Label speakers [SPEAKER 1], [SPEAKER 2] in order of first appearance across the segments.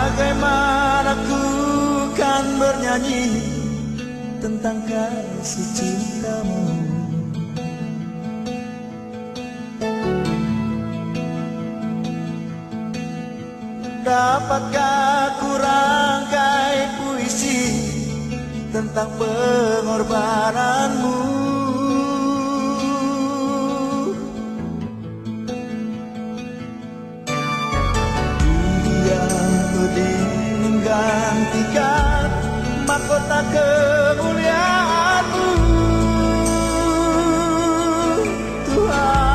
[SPEAKER 1] Bagaimana ku kan bernyanyi tentang kasih cintamu. Dapatkah ku rangkai puisi tentang pengorbananmu? Dunia pedih menggantikan mahkota kemuliaan-Mu, Tuhan.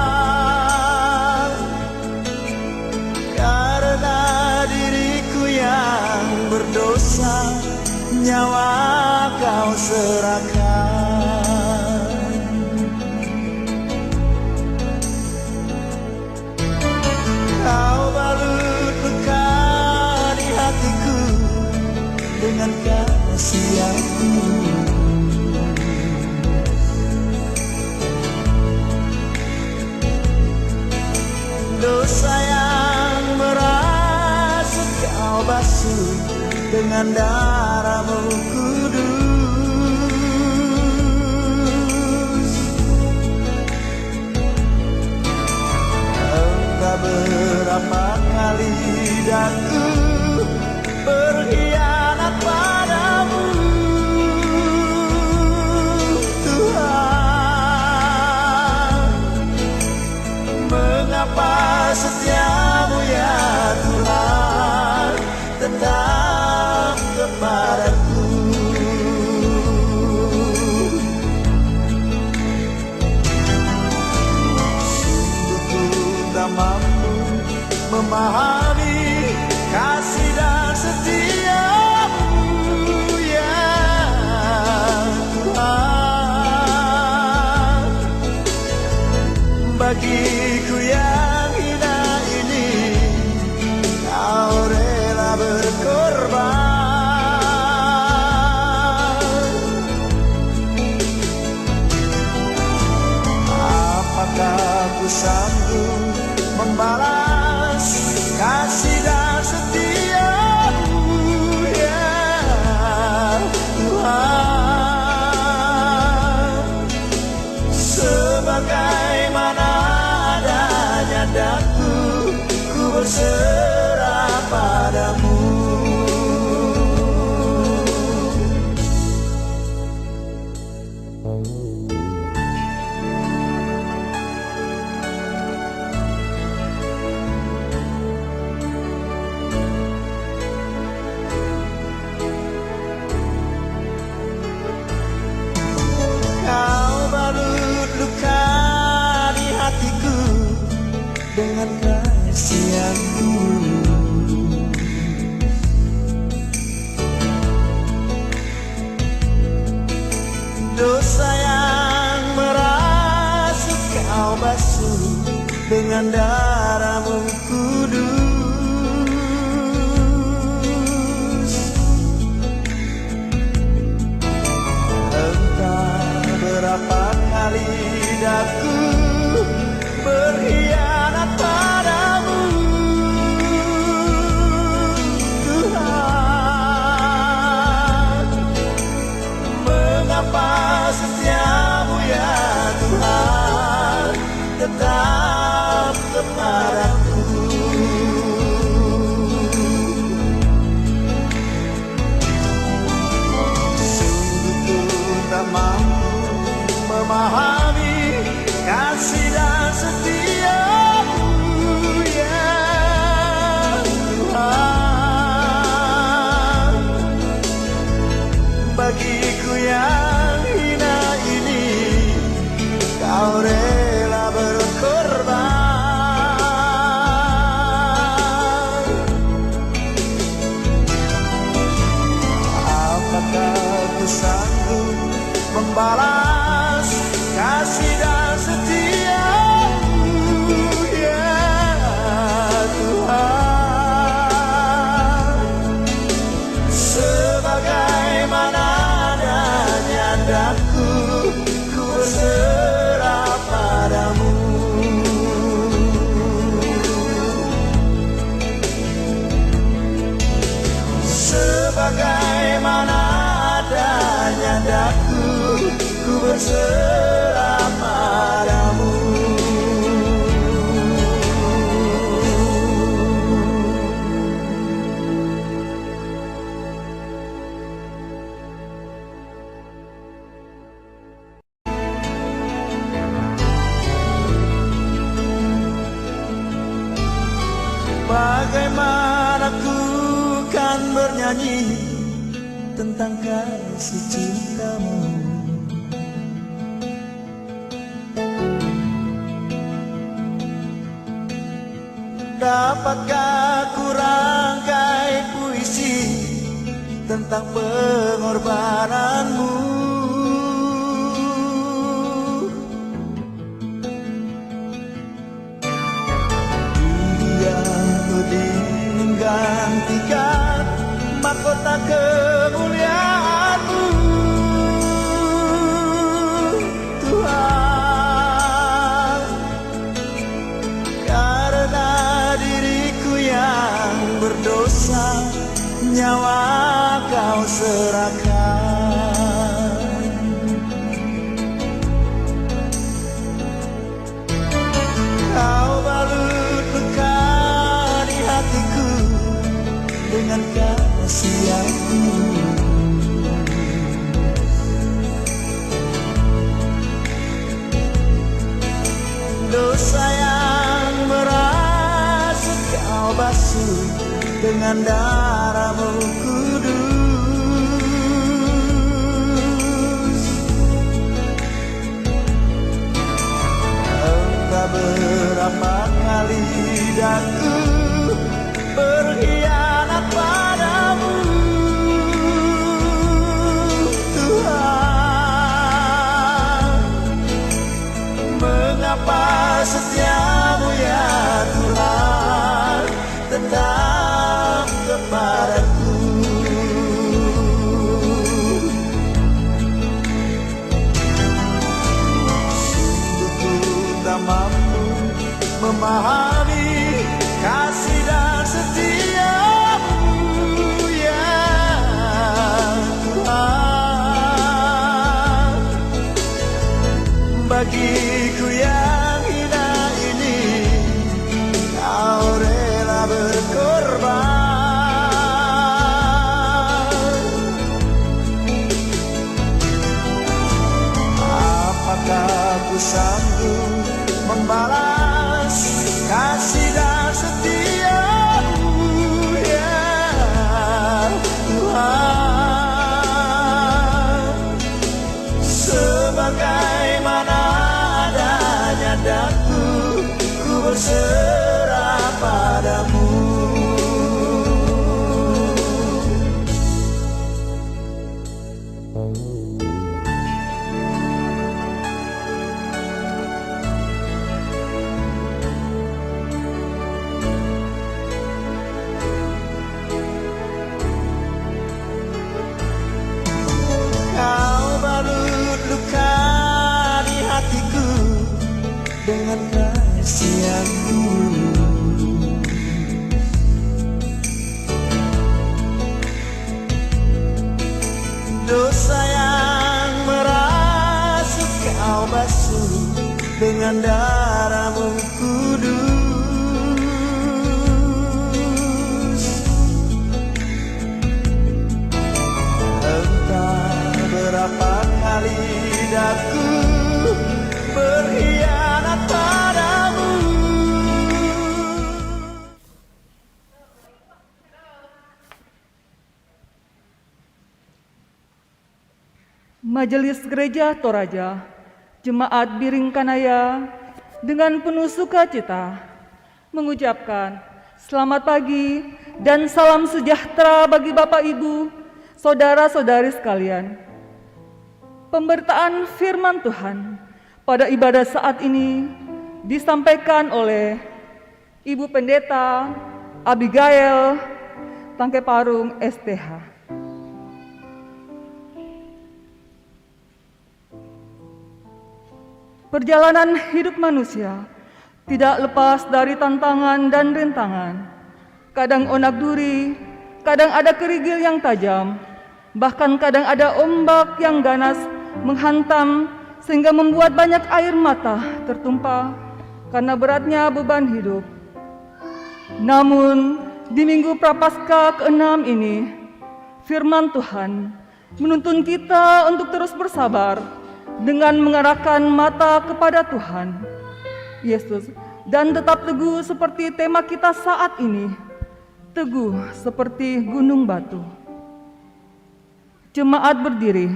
[SPEAKER 1] Karena diriku yang berdosa, nyawa Kau serahkan. Kau balut luka di hatiku dengan kasih yang tulus. Dosa yang merasuk Kau basuh dengan darah-Mu kudus. Entah berapa kali daku berkhianat padamu, Tuhan. Mengapa setiamu ya Tuhan tetap kepadaku? Sungguh ku tak mampu memahami kasih dan setiamu ya Tuhan. Bagiku yang hina ini Kau rela berkorban. Apakah ku sanggup membalas kasih dan setiamu ya Tuhan? Sebagaimana adanya daku, ku berserah padamu. Kau balut luka di hatiku dengan kasih yang tulus. Dosa yang merasuk Kau basuh dengan darah-Mu kudus. Entah berapa kali daku berkhianat padamu, Tuhan. Mengapa setiamu ya Tuhan tetap kepadaku? Sungguh ku tak mampu memahami kasih dan setiamu ya Tuhan. Bagiku yang hina ini Kau rela berkorban. Apakah ku sanggup membalas kasih dan setiamu ya Tuhan? Sebagaimana adanya daku, ku berserah padamu. daku, ku berserah padamu. Bagaimana ku kan bernyanyi tentang kasih cintamu. Dapatkah ku rangkai puisi tentang pengorbananmu. Gantikan mahkota kemuliaan-Mu, Tuhan, karena diriku yang berdosa, nyawa Kau serahkan. Kau balut luka di hatiku dengan kasih-Mu. Dosa yang merasuk Kau basuh dengan darah-Mu kudus. Entah berapa kali daku berkhianat padamu, Tuhan. Mengapa setia-Mu ya Tuhan tetap kepadaku. Sungguh ku tak mampu memahami kasih dan setia-Mu ya Tuhan. Bagiku yang hina ini Kau rela berkorban. Apakah ku sanggup membalas kasih dan setia-Mu ya Tuhan. Sebagaimana adanya daku, ku berserah padamu. Kau balut luka di hatiku dengan kasih-Mu. Dosa yang merasuk Kau basuh dengan darah-Mu kudus. Entah berapa kali daku berkhianat padamu.
[SPEAKER 2] Majelis Gereja Toraja, Jemaat Biringkanaya dengan penuh sukacita mengucapkan selamat pagi dan salam sejahtera bagi Bapak Ibu, saudara-saudari sekalian. Pemberitaan firman Tuhan pada ibadah saat ini disampaikan oleh Ibu Pendeta Abigail Tangkeparung STH. Perjalanan hidup manusia tidak lepas dari tantangan dan rintangan. Kadang onak duri, kadang ada kerigil yang tajam, Bahkan kadang ada ombak yang ganas menghantam sehingga membuat banyak air mata tertumpah karena beratnya beban hidup. Namun di Minggu Prapaskah ke-6 ini, firman Tuhan menuntun kita untuk terus bersabar dengan mengarahkan mata kepada Tuhan Yesus dan tetap teguh seperti tema kita saat ini, teguh seperti gunung batu. Jemaat berdiri.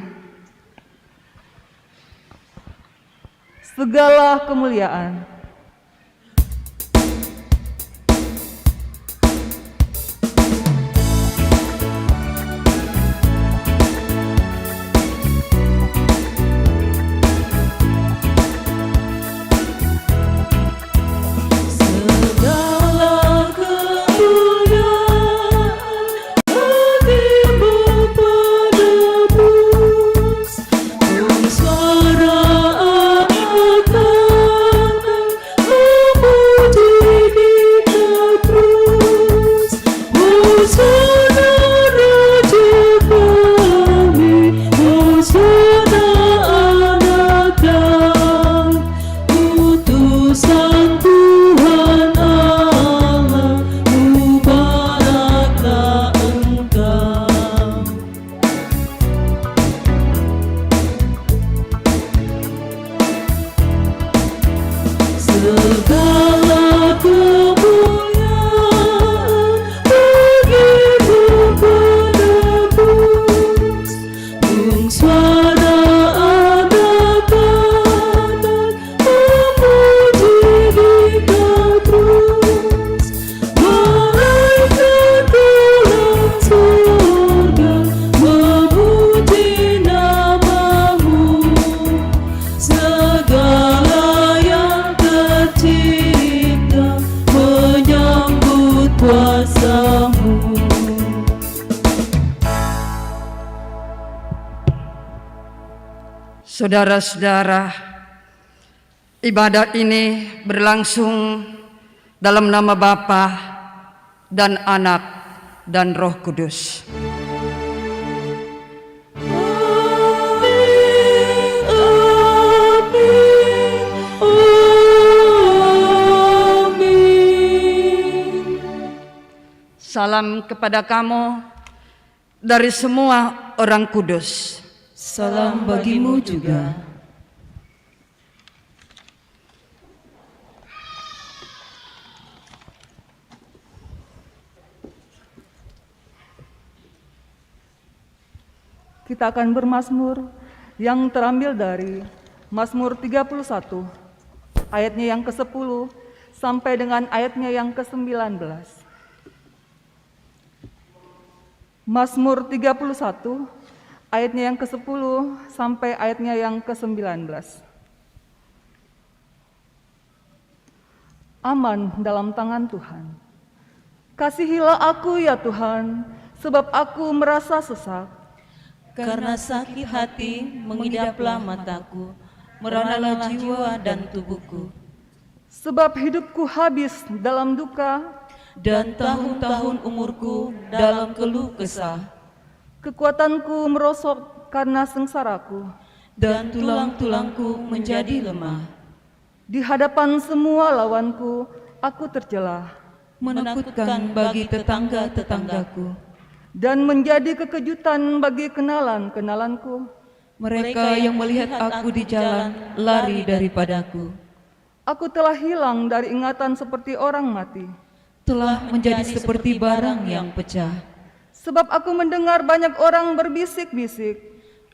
[SPEAKER 2] Segala kemuliaan
[SPEAKER 3] Saudara-saudara, ibadat ini berlangsung dalam nama Bapa dan Anak dan Roh Kudus. Salam kepada kamu dari semua orang kudus.
[SPEAKER 4] Salam bagimu juga.
[SPEAKER 2] Kita akan bermazmur yang terambil dari Mazmur 31, ayatnya yang ke-10 sampai dengan ayatnya yang ke-19. Mazmur 31, ayatnya yang ke-10 sampai ayatnya yang ke-19. Aman dalam tangan Tuhan. Kasihilah aku ya Tuhan, sebab aku merasa sesak.
[SPEAKER 4] Karena sakit hati mengidaplah mataku, meranalah jiwa dan tubuhku.
[SPEAKER 2] Sebab hidupku habis dalam duka,
[SPEAKER 4] dan tahun-tahun umurku dalam keluh kesah.
[SPEAKER 2] Kekuatanku merosot karena sengsaraku,
[SPEAKER 4] dan tulang-tulangku menjadi lemah.
[SPEAKER 2] Di hadapan semua lawanku, aku tercela.
[SPEAKER 4] Menakutkan bagi tetangga-tetanggaku.
[SPEAKER 2] Dan menjadi kekejutan bagi kenalan-kenalanku.
[SPEAKER 4] Mereka yang melihat aku di jalan lari daripadaku.
[SPEAKER 2] Aku telah hilang dari ingatan seperti orang mati.
[SPEAKER 4] Telah menjadi seperti barang yang pecah.
[SPEAKER 2] Sebab aku mendengar banyak orang berbisik-bisik.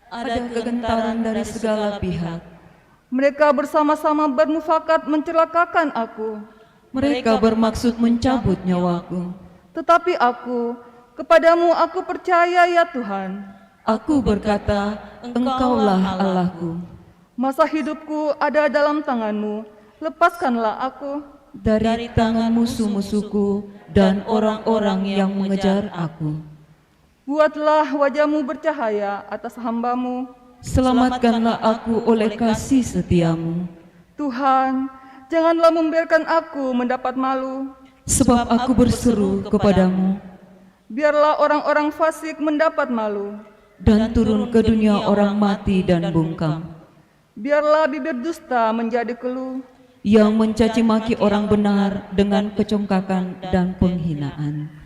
[SPEAKER 4] Ada kegentaran dari segala pihak.
[SPEAKER 2] Mereka bersama-sama bermufakat mencelakakan aku.
[SPEAKER 4] Mereka bermaksud mencabut nyawaku.
[SPEAKER 2] Tetapi aku, kepadamu aku percaya ya Tuhan.
[SPEAKER 4] Aku berkata, Engkaulah Allahku.
[SPEAKER 2] Masa hidupku ada dalam tangan-Mu, lepaskanlah aku.
[SPEAKER 4] Dari tangan musuh-musuhku dan orang-orang yang mengejar aku.
[SPEAKER 2] Buatlah wajah-Mu bercahaya atas hamba-Mu.
[SPEAKER 4] Selamatkanlah aku oleh kasih setiamu.
[SPEAKER 2] Tuhan, janganlah membiarkan aku mendapat malu.
[SPEAKER 4] Sebab aku berseru kepadamu.
[SPEAKER 2] Biarlah orang-orang fasik mendapat malu.
[SPEAKER 4] dan turun ke dunia orang mati dan bungkam.
[SPEAKER 2] Biarlah bibir dusta menjadi keluh,
[SPEAKER 4] Yang mencaci maki orang benar dengan kecongkakan dan penghinaan.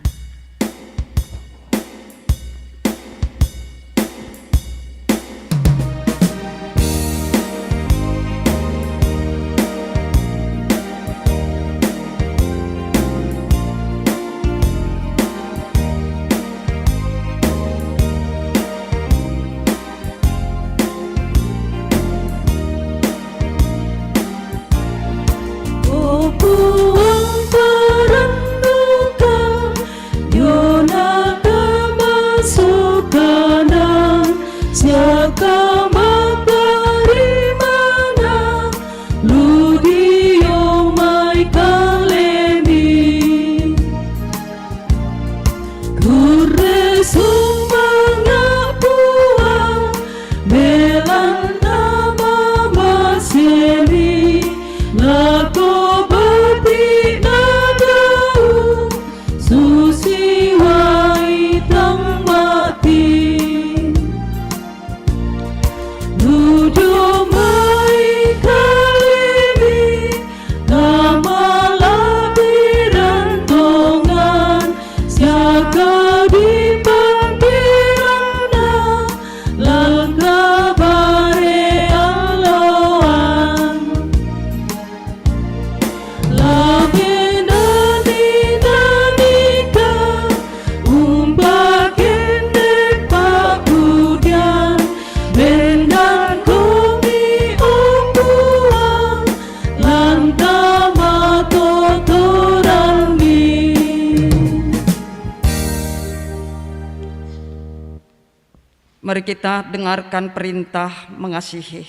[SPEAKER 3] Mari kita dengarkan perintah mengasihi.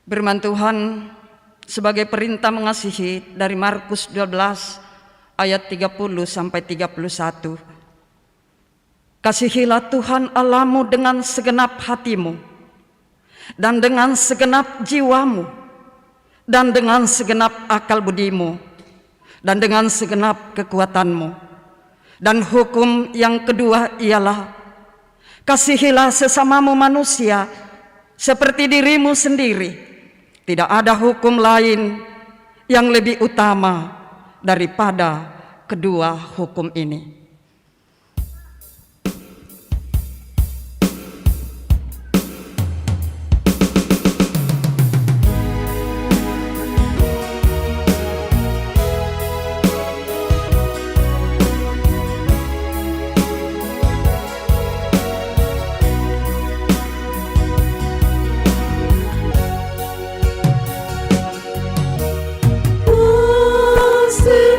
[SPEAKER 3] Firman Tuhan sebagai perintah mengasihi dari Markus 12 ayat 30 sampai 31. Kasihilah Tuhan Allahmu dengan segenap hatimu, dan dengan segenap jiwamu, dan dengan segenap akal budimu, dan dengan segenap kekuatanmu. Dan hukum yang kedua ialah, kasihilah sesamamu manusia seperti dirimu sendiri. Tidak ada hukum lain yang lebih utama daripada kedua hukum ini.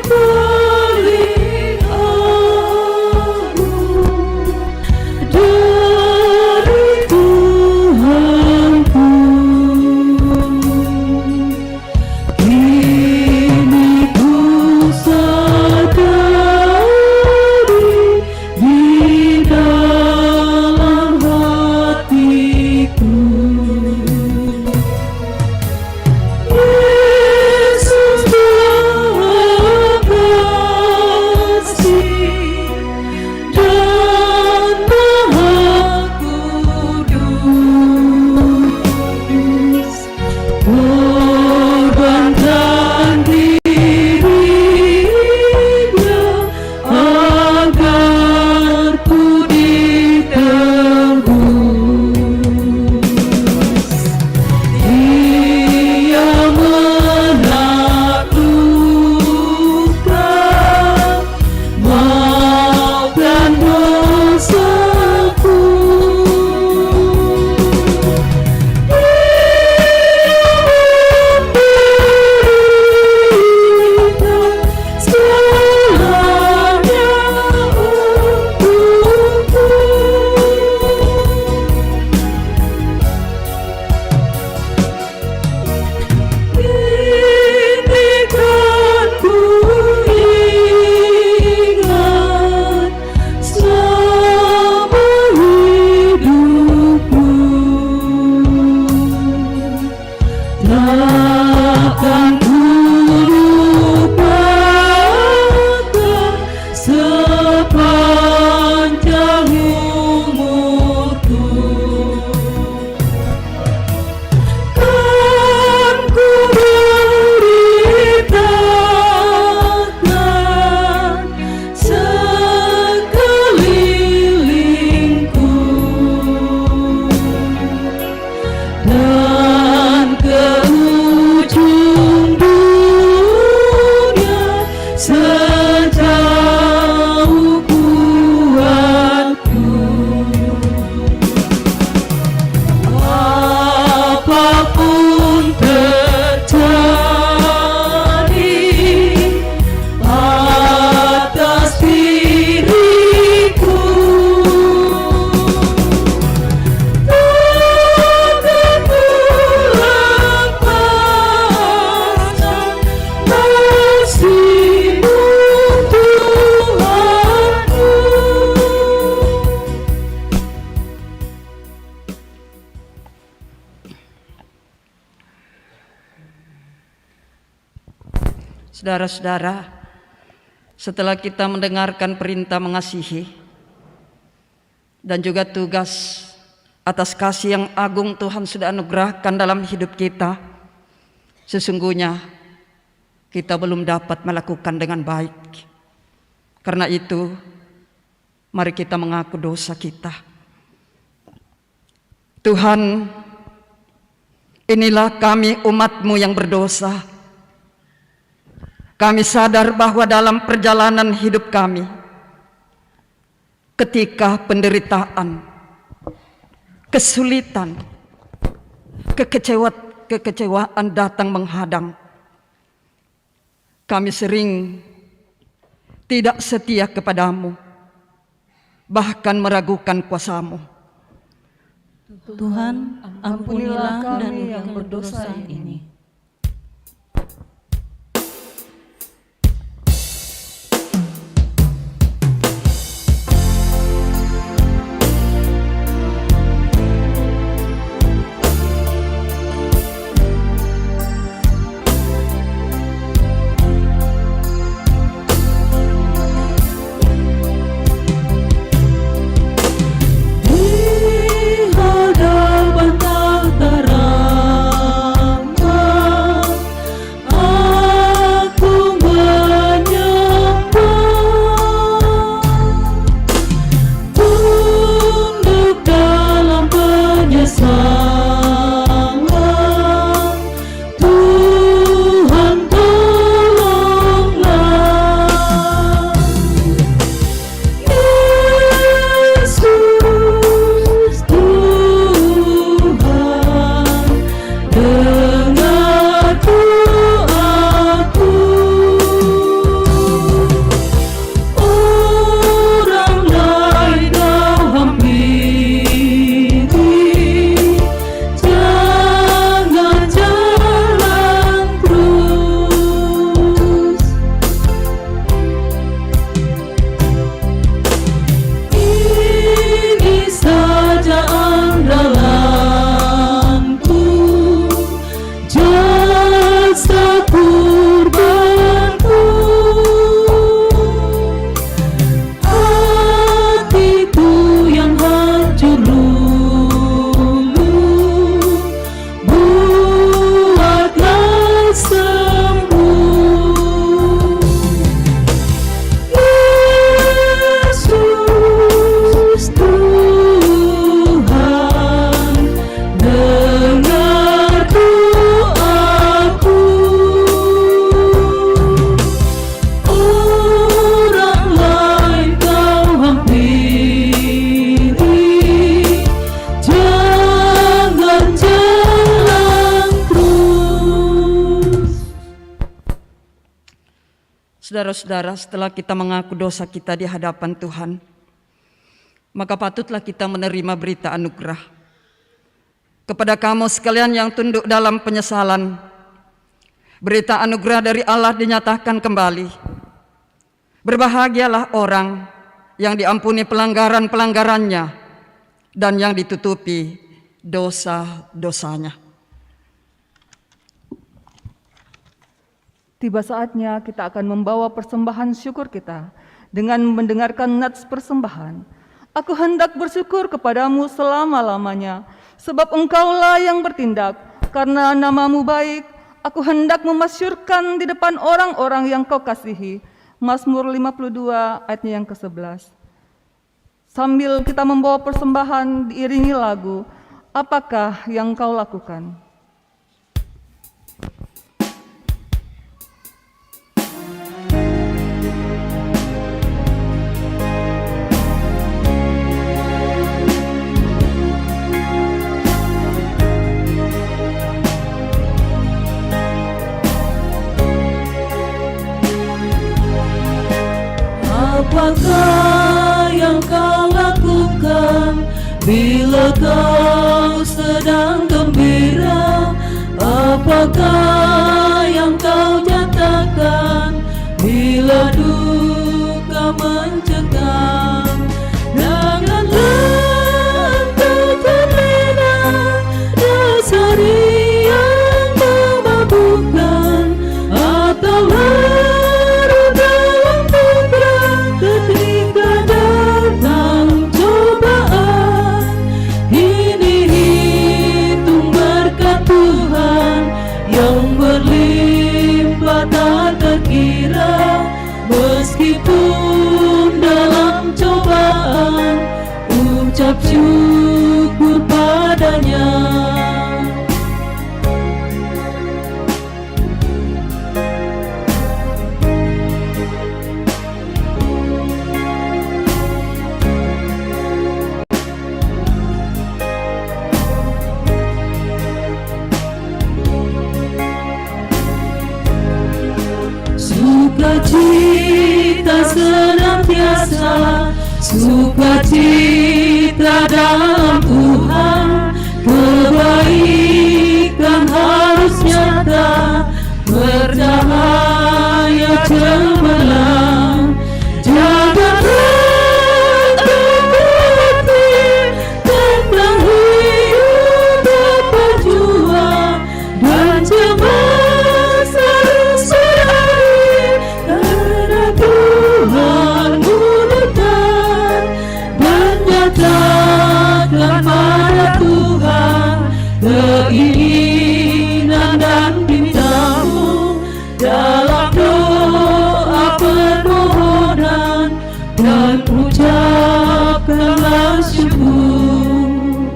[SPEAKER 4] Paling
[SPEAKER 3] Saudara-saudara, setelah kita mendengarkan perintah mengasihi dan juga tugas atas kasih yang agung Tuhan sudah anugerahkan dalam hidup kita, sesungguhnya kita belum dapat melakukan dengan baik. Karena itu, mari kita mengaku dosa kita. Tuhan, inilah kami umat-Mu yang berdosa. Kami sadar bahwa dalam perjalanan hidup kami, ketika penderitaan, kesulitan, kekecewaan datang menghadang, kami sering tidak setia kepadamu, bahkan meragukan kuasa-Mu.
[SPEAKER 4] Tuhan, ampunilah kami yang berdosa ini.
[SPEAKER 3] Saudara-saudara, setelah kita mengaku dosa kita di hadapan Tuhan, maka patutlah kita menerima berita anugerah. Kepada kamu sekalian yang tunduk dalam penyesalan, berita anugerah dari Allah dinyatakan kembali. Berbahagialah orang yang diampuni pelanggaran-pelanggarannya dan yang ditutupi dosa-dosanya.
[SPEAKER 2] Tiba saatnya kita akan membawa persembahan syukur kita dengan mendengarkan nats persembahan. Aku hendak bersyukur kepadamu selama-lamanya, sebab engkaulah yang bertindak, karena namamu baik. Aku hendak memasyurkan di depan orang-orang yang kau kasihi. Mazmur 52 ayatnya yang ke-11. Sambil kita membawa persembahan diiringi lagu, apakah yang kau lakukan?
[SPEAKER 4] Apakah yang kau lakukan bila kau sedang gembira? Apakah yang kau nyatakan bila duka mencekam? Janganlah engkau terlena dasari yang memabukkan, atau syukur padanya. Sukacita senantiasa, sukacita dalam Tuhan, kebaikan harus nyata, bercahaya cemerlang. Janganlah khawatir tentang hidup berjuang dan cemas harus berakhir, karena Tuhanmu dekat, dan nyatakan pada Tuhan keinginan dan pintamu dalam doa permohonan, dan ucapkanlah syukur.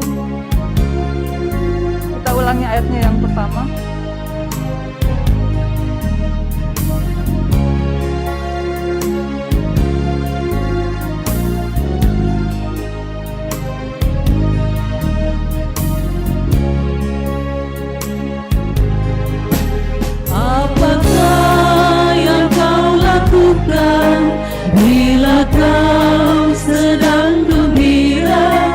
[SPEAKER 2] Kita ulangi ayatnya yang pertama.
[SPEAKER 4] Apakah yang kau lakukan bila kau sedang gembira?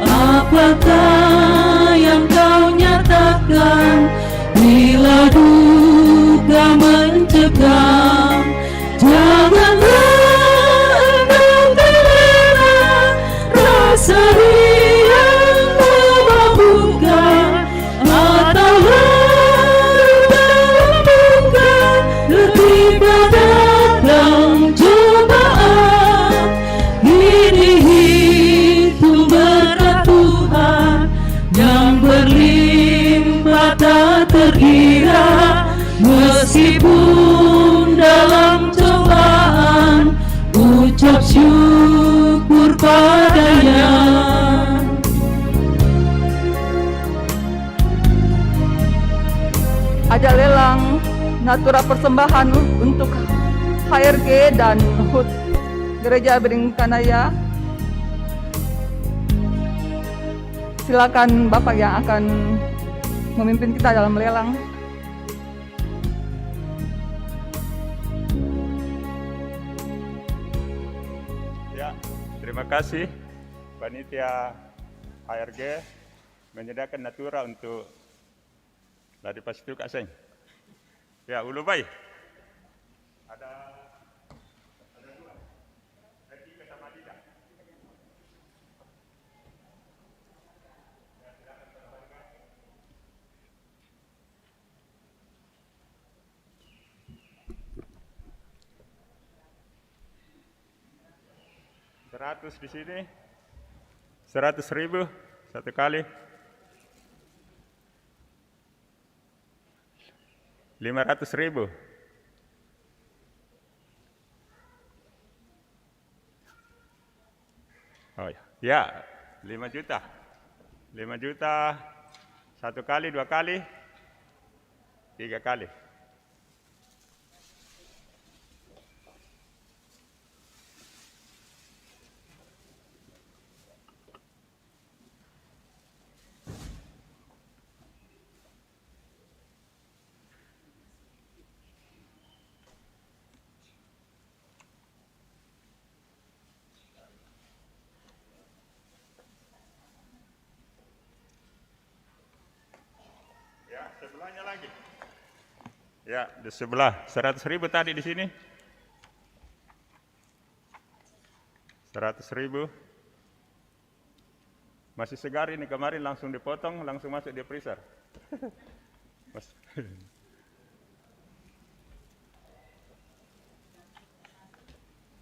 [SPEAKER 4] Apakah yang kau nyatakan bila duka mencekam? Janganlah engkau terlena rasa riang memabukkan, atau ketika datang cobaan. Ini hitung berkat Tuhan yang berlimpah tak terkira, meskipun dalam cobaan ucap syukur padanya.
[SPEAKER 2] Ada lelang natura persembahan untuk HRG dan HUT Gereja Beringkanaya. Silakan Bapak yang akan memimpin kita dalam lelang.
[SPEAKER 5] Ya, terima kasih panitia HRG menyediakan natura untuk Ladi Pasitu Kak Seng. Ya, ulu baik. Ada dua. Eki sama Dida. Ya, silakan berbahagia. Seratus di sini. 100.000 satu kali. 500.000. Oh ya, 5 juta. 5 juta satu kali, 2 kali, 3 kali. Ya, sebelahnya lagi. Ya, di sebelah 100.000 tadi di sini. 100.000. Masih segar ini, kemarin langsung dipotong, langsung masuk di freezer.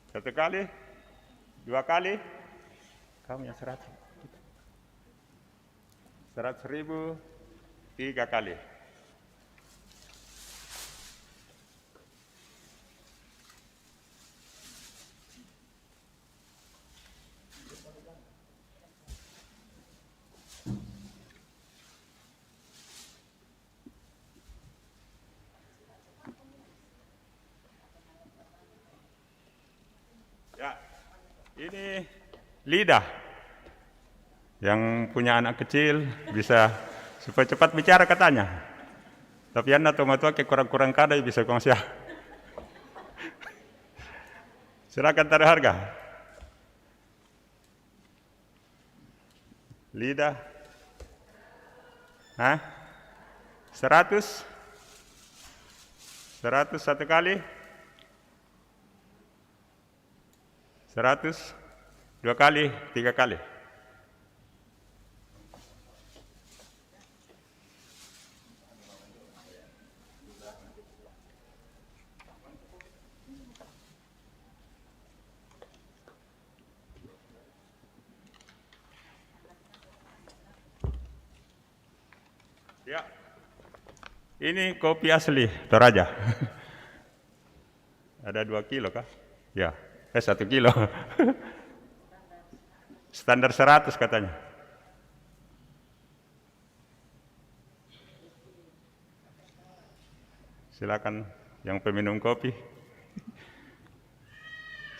[SPEAKER 5] Satu kali, 2 kali, kamu yang 100. 100.000, 3 kali. Ini lidah. Yang punya anak kecil bisa supaya cepat bicara katanya. Tapi anda tua-tua kayak kurang-kurang kadai bisa kongsi. Silakan taruh harga. Lidah. Hah? 100? 100 satu kali? 100? 2 kali? 3 kali? Ya, ini kopi asli Toraja. Ada 2 kilo kah? Ya, 1 kilo. Standar 100 katanya. Silakan yang peminum kopi.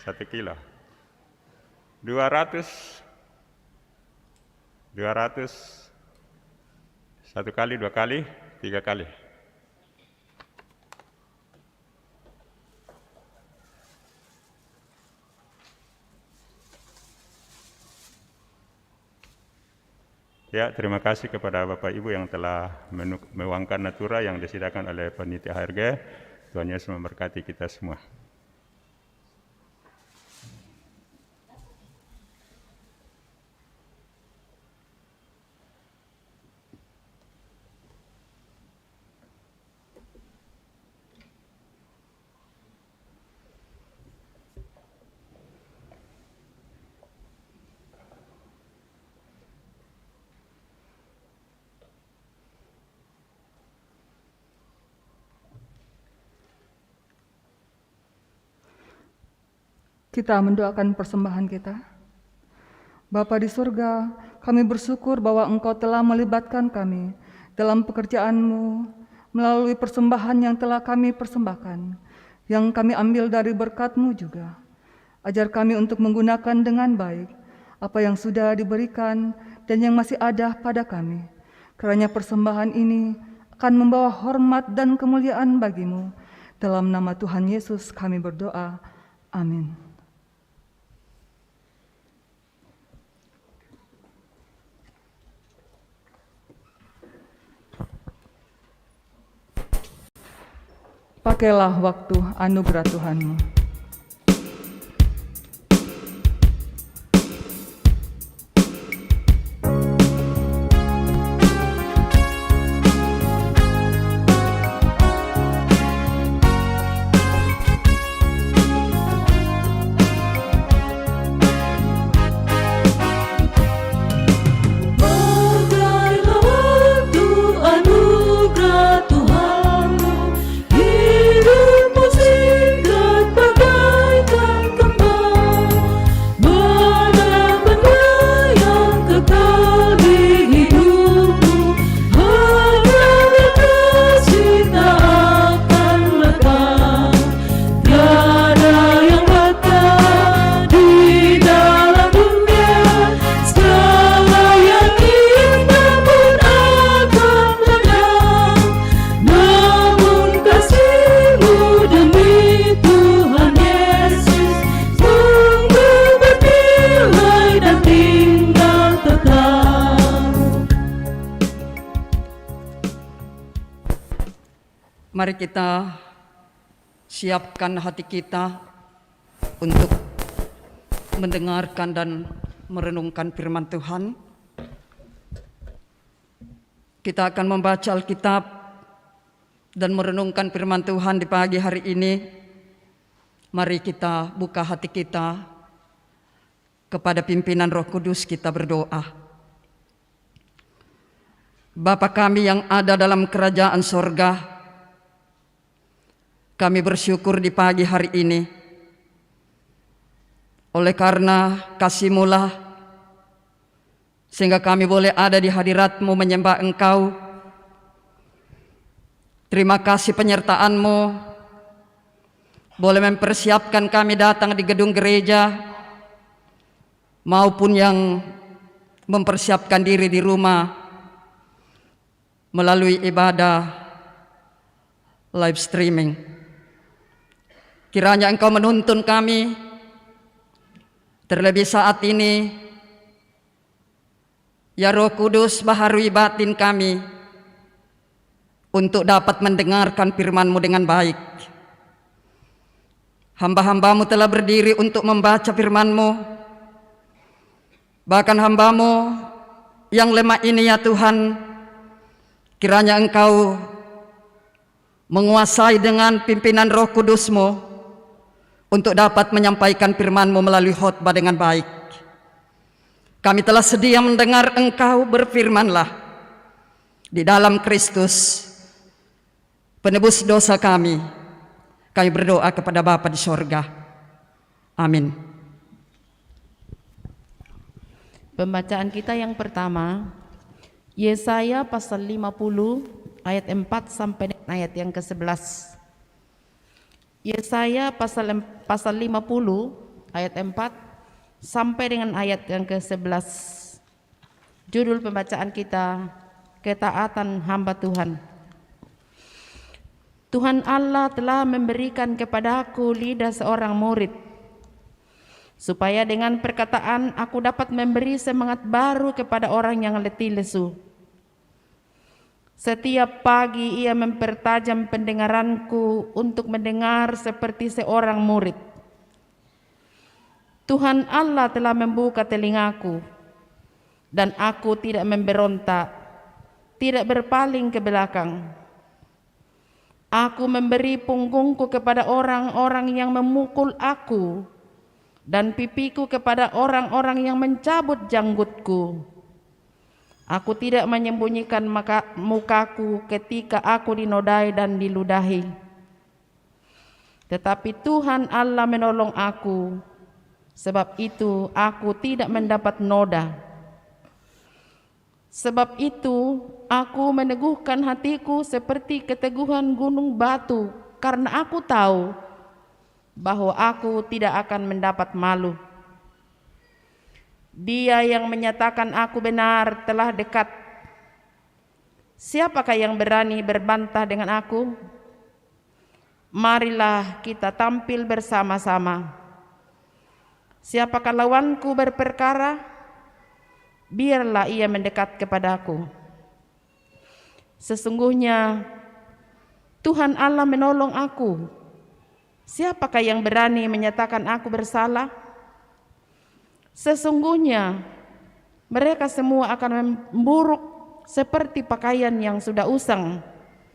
[SPEAKER 5] 1 kilo. 200. 200. 1 kali, 2 kali, 3 kali. Ya, terima kasih kepada Bapak Ibu yang telah menuangkan natura yang disediakan oleh panitia HRG. Tuhan Yesus memberkati kita semua.
[SPEAKER 2] Kita mendoakan persembahan kita. Bapa di surga, kami bersyukur bahwa Engkau telah melibatkan kami dalam pekerjaan-Mu melalui persembahan yang telah kami persembahkan, yang kami ambil dari berkat-Mu juga. Ajar kami untuk menggunakan dengan baik apa yang sudah diberikan dan yang masih ada pada kami. Kiranya persembahan ini akan membawa hormat dan kemuliaan bagi-Mu. Dalam nama Tuhan Yesus kami berdoa. Amin. Pakailah waktu anugerah Tuhan-Mu.
[SPEAKER 3] Mari kita siapkan hati kita untuk mendengarkan dan merenungkan firman Tuhan. Kita akan membaca Alkitab dan merenungkan firman Tuhan di pagi hari ini. Mari kita buka hati kita kepada pimpinan Roh Kudus, kita berdoa. Bapa kami yang ada dalam kerajaan sorga, kami bersyukur di pagi hari ini. Oleh karena kasih-Mu lah, sehingga kami boleh ada di hadirat-Mu menyembah Engkau. Terima kasih penyertaan-Mu, boleh mempersiapkan kami datang di gedung gereja maupun yang mempersiapkan diri di rumah melalui ibadah live streaming. Kiranya Engkau menuntun kami, terlebih saat ini, ya Roh Kudus, baharui batin kami untuk dapat mendengarkan firman-Mu dengan baik. Hamba-hamba-Mu telah berdiri untuk membaca firman-Mu. Bahkan hamba-Mu yang lemah ini ya Tuhan, kiranya Engkau menguasai dengan pimpinan Roh Kudus-Mu untuk dapat menyampaikan firman-Mu melalui khotbah dengan baik. Kami telah sedia mendengar Engkau berfirmanlah di dalam Kristus, penebus dosa kami. Kami berdoa kepada Bapa di sorga. Amin.
[SPEAKER 6] Pembacaan kita yang pertama, Yesaya pasal 50 ayat 4 sampai ayat yang ke-11. Yesaya pasal 50 ayat 4 sampai dengan ayat yang ke-11. Judul pembacaan kita, ketaatan hamba Tuhan. Tuhan Allah telah memberikan kepadaku lidah seorang murid, supaya dengan perkataan aku dapat memberi semangat baru kepada orang yang letih lesu. Setiap pagi ia mempertajam pendengaranku untuk mendengar seperti seorang murid. Tuhan Allah telah membuka telingaku, dan aku tidak memberontak, tidak berpaling ke belakang. Aku memberi punggungku kepada orang-orang yang memukul aku, dan pipiku kepada orang-orang yang mencabut janggutku. Aku tidak menyembunyikan mukaku ketika aku dinodai dan diludahi. Tetapi Tuhan Allah menolong aku, sebab itu aku tidak mendapat noda. Sebab itu aku meneguhkan hatiku seperti keteguhan gunung batu, karena aku tahu bahwa aku tidak akan mendapat malu. Dia yang menyatakan aku benar telah dekat. Siapakah yang berani berbantah dengan aku? Marilah kita tampil bersama-sama. Siapakah lawanku berperkara? Biarlah ia mendekat kepadaku. Sesungguhnya Tuhan Allah menolong aku. Siapakah yang berani menyatakan aku bersalah? Sesungguhnya mereka semua akan memburuk seperti pakaian yang sudah usang,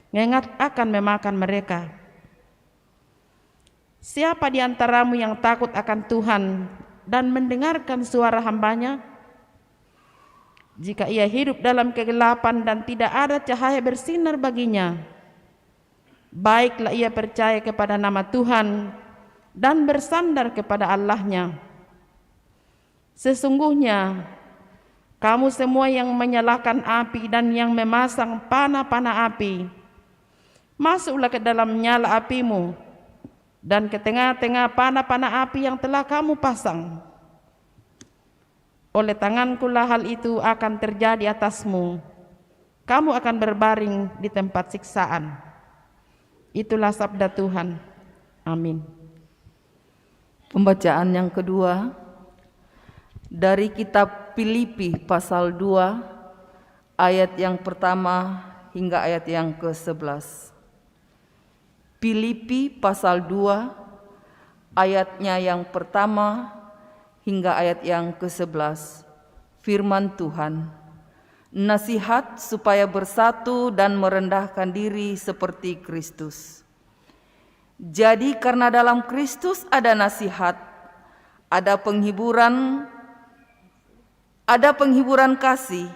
[SPEAKER 6] ngengat akan memakan mereka. Siapa di antaramu yang takut akan Tuhan dan mendengarkan suara hamba-Nya? Jika ia hidup dalam kegelapan dan tidak ada cahaya bersinar baginya, baiklah ia percaya kepada nama Tuhan dan bersandar kepada Allah-Nya. Sesungguhnya kamu semua yang menyalakan api dan yang memasang panah-panah api, masuklah ke dalam nyala apimu dan ke tengah-tengah panah-panah api yang telah kamu pasang. Oleh tangankulah hal itu akan terjadi atasmu. Kamu akan berbaring di tempat siksaan. Itulah sabda Tuhan. Amin.
[SPEAKER 4] Pembacaan yang kedua dari kitab Filipi pasal 2 ayat yang pertama hingga ayat yang ke-11. Filipi pasal 2 ayatnya yang pertama hingga ayat yang ke-11. Firman Tuhan, nasihat supaya bersatu dan merendahkan diri seperti Kristus. Jadi karena dalam Kristus ada nasihat, ada penghiburan kasih,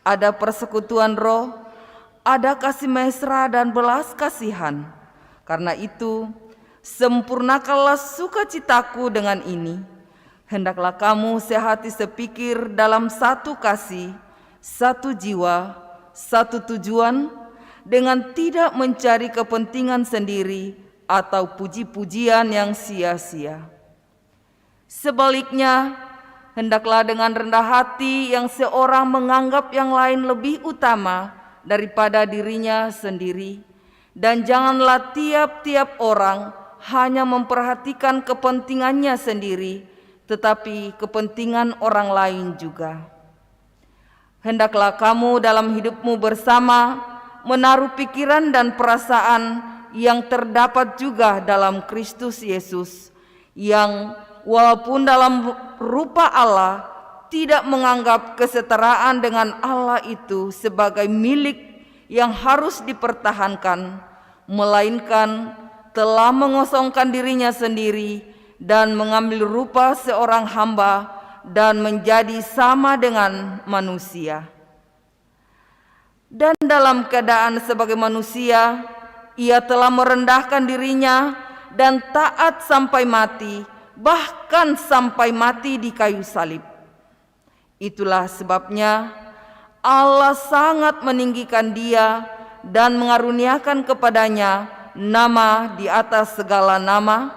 [SPEAKER 4] ada persekutuan roh, ada kasih mesra dan belas kasihan. Karena itu, sempurnakanlah sukacitaku dengan ini. Hendaklah kamu sehati sepikir dalam satu kasih, satu jiwa, satu tujuan, dengan tidak mencari kepentingan sendiri atau puji-pujian yang sia-sia. Sebaliknya, Hendaklah dengan rendah hati yang seorang menganggap yang lain lebih utama daripada dirinya sendiri, dan janganlah tiap-tiap orang hanya memperhatikan kepentingannya sendiri, tetapi kepentingan orang lain juga. Hendaklah kamu dalam hidupmu bersama menaruh pikiran dan perasaan yang terdapat juga dalam Kristus Yesus, yang walaupun dalam rupa Allah tidak menganggap kesetaraan dengan Allah itu sebagai milik yang harus dipertahankan, melainkan telah mengosongkan dirinya sendiri dan mengambil rupa seorang hamba dan menjadi sama dengan manusia. Dan dalam keadaan sebagai manusia, ia telah merendahkan dirinya dan taat sampai mati, bahkan sampai mati di kayu salib. Itulah sebabnya Allah sangat meninggikan dia dan mengaruniakan kepadanya nama di atas segala nama,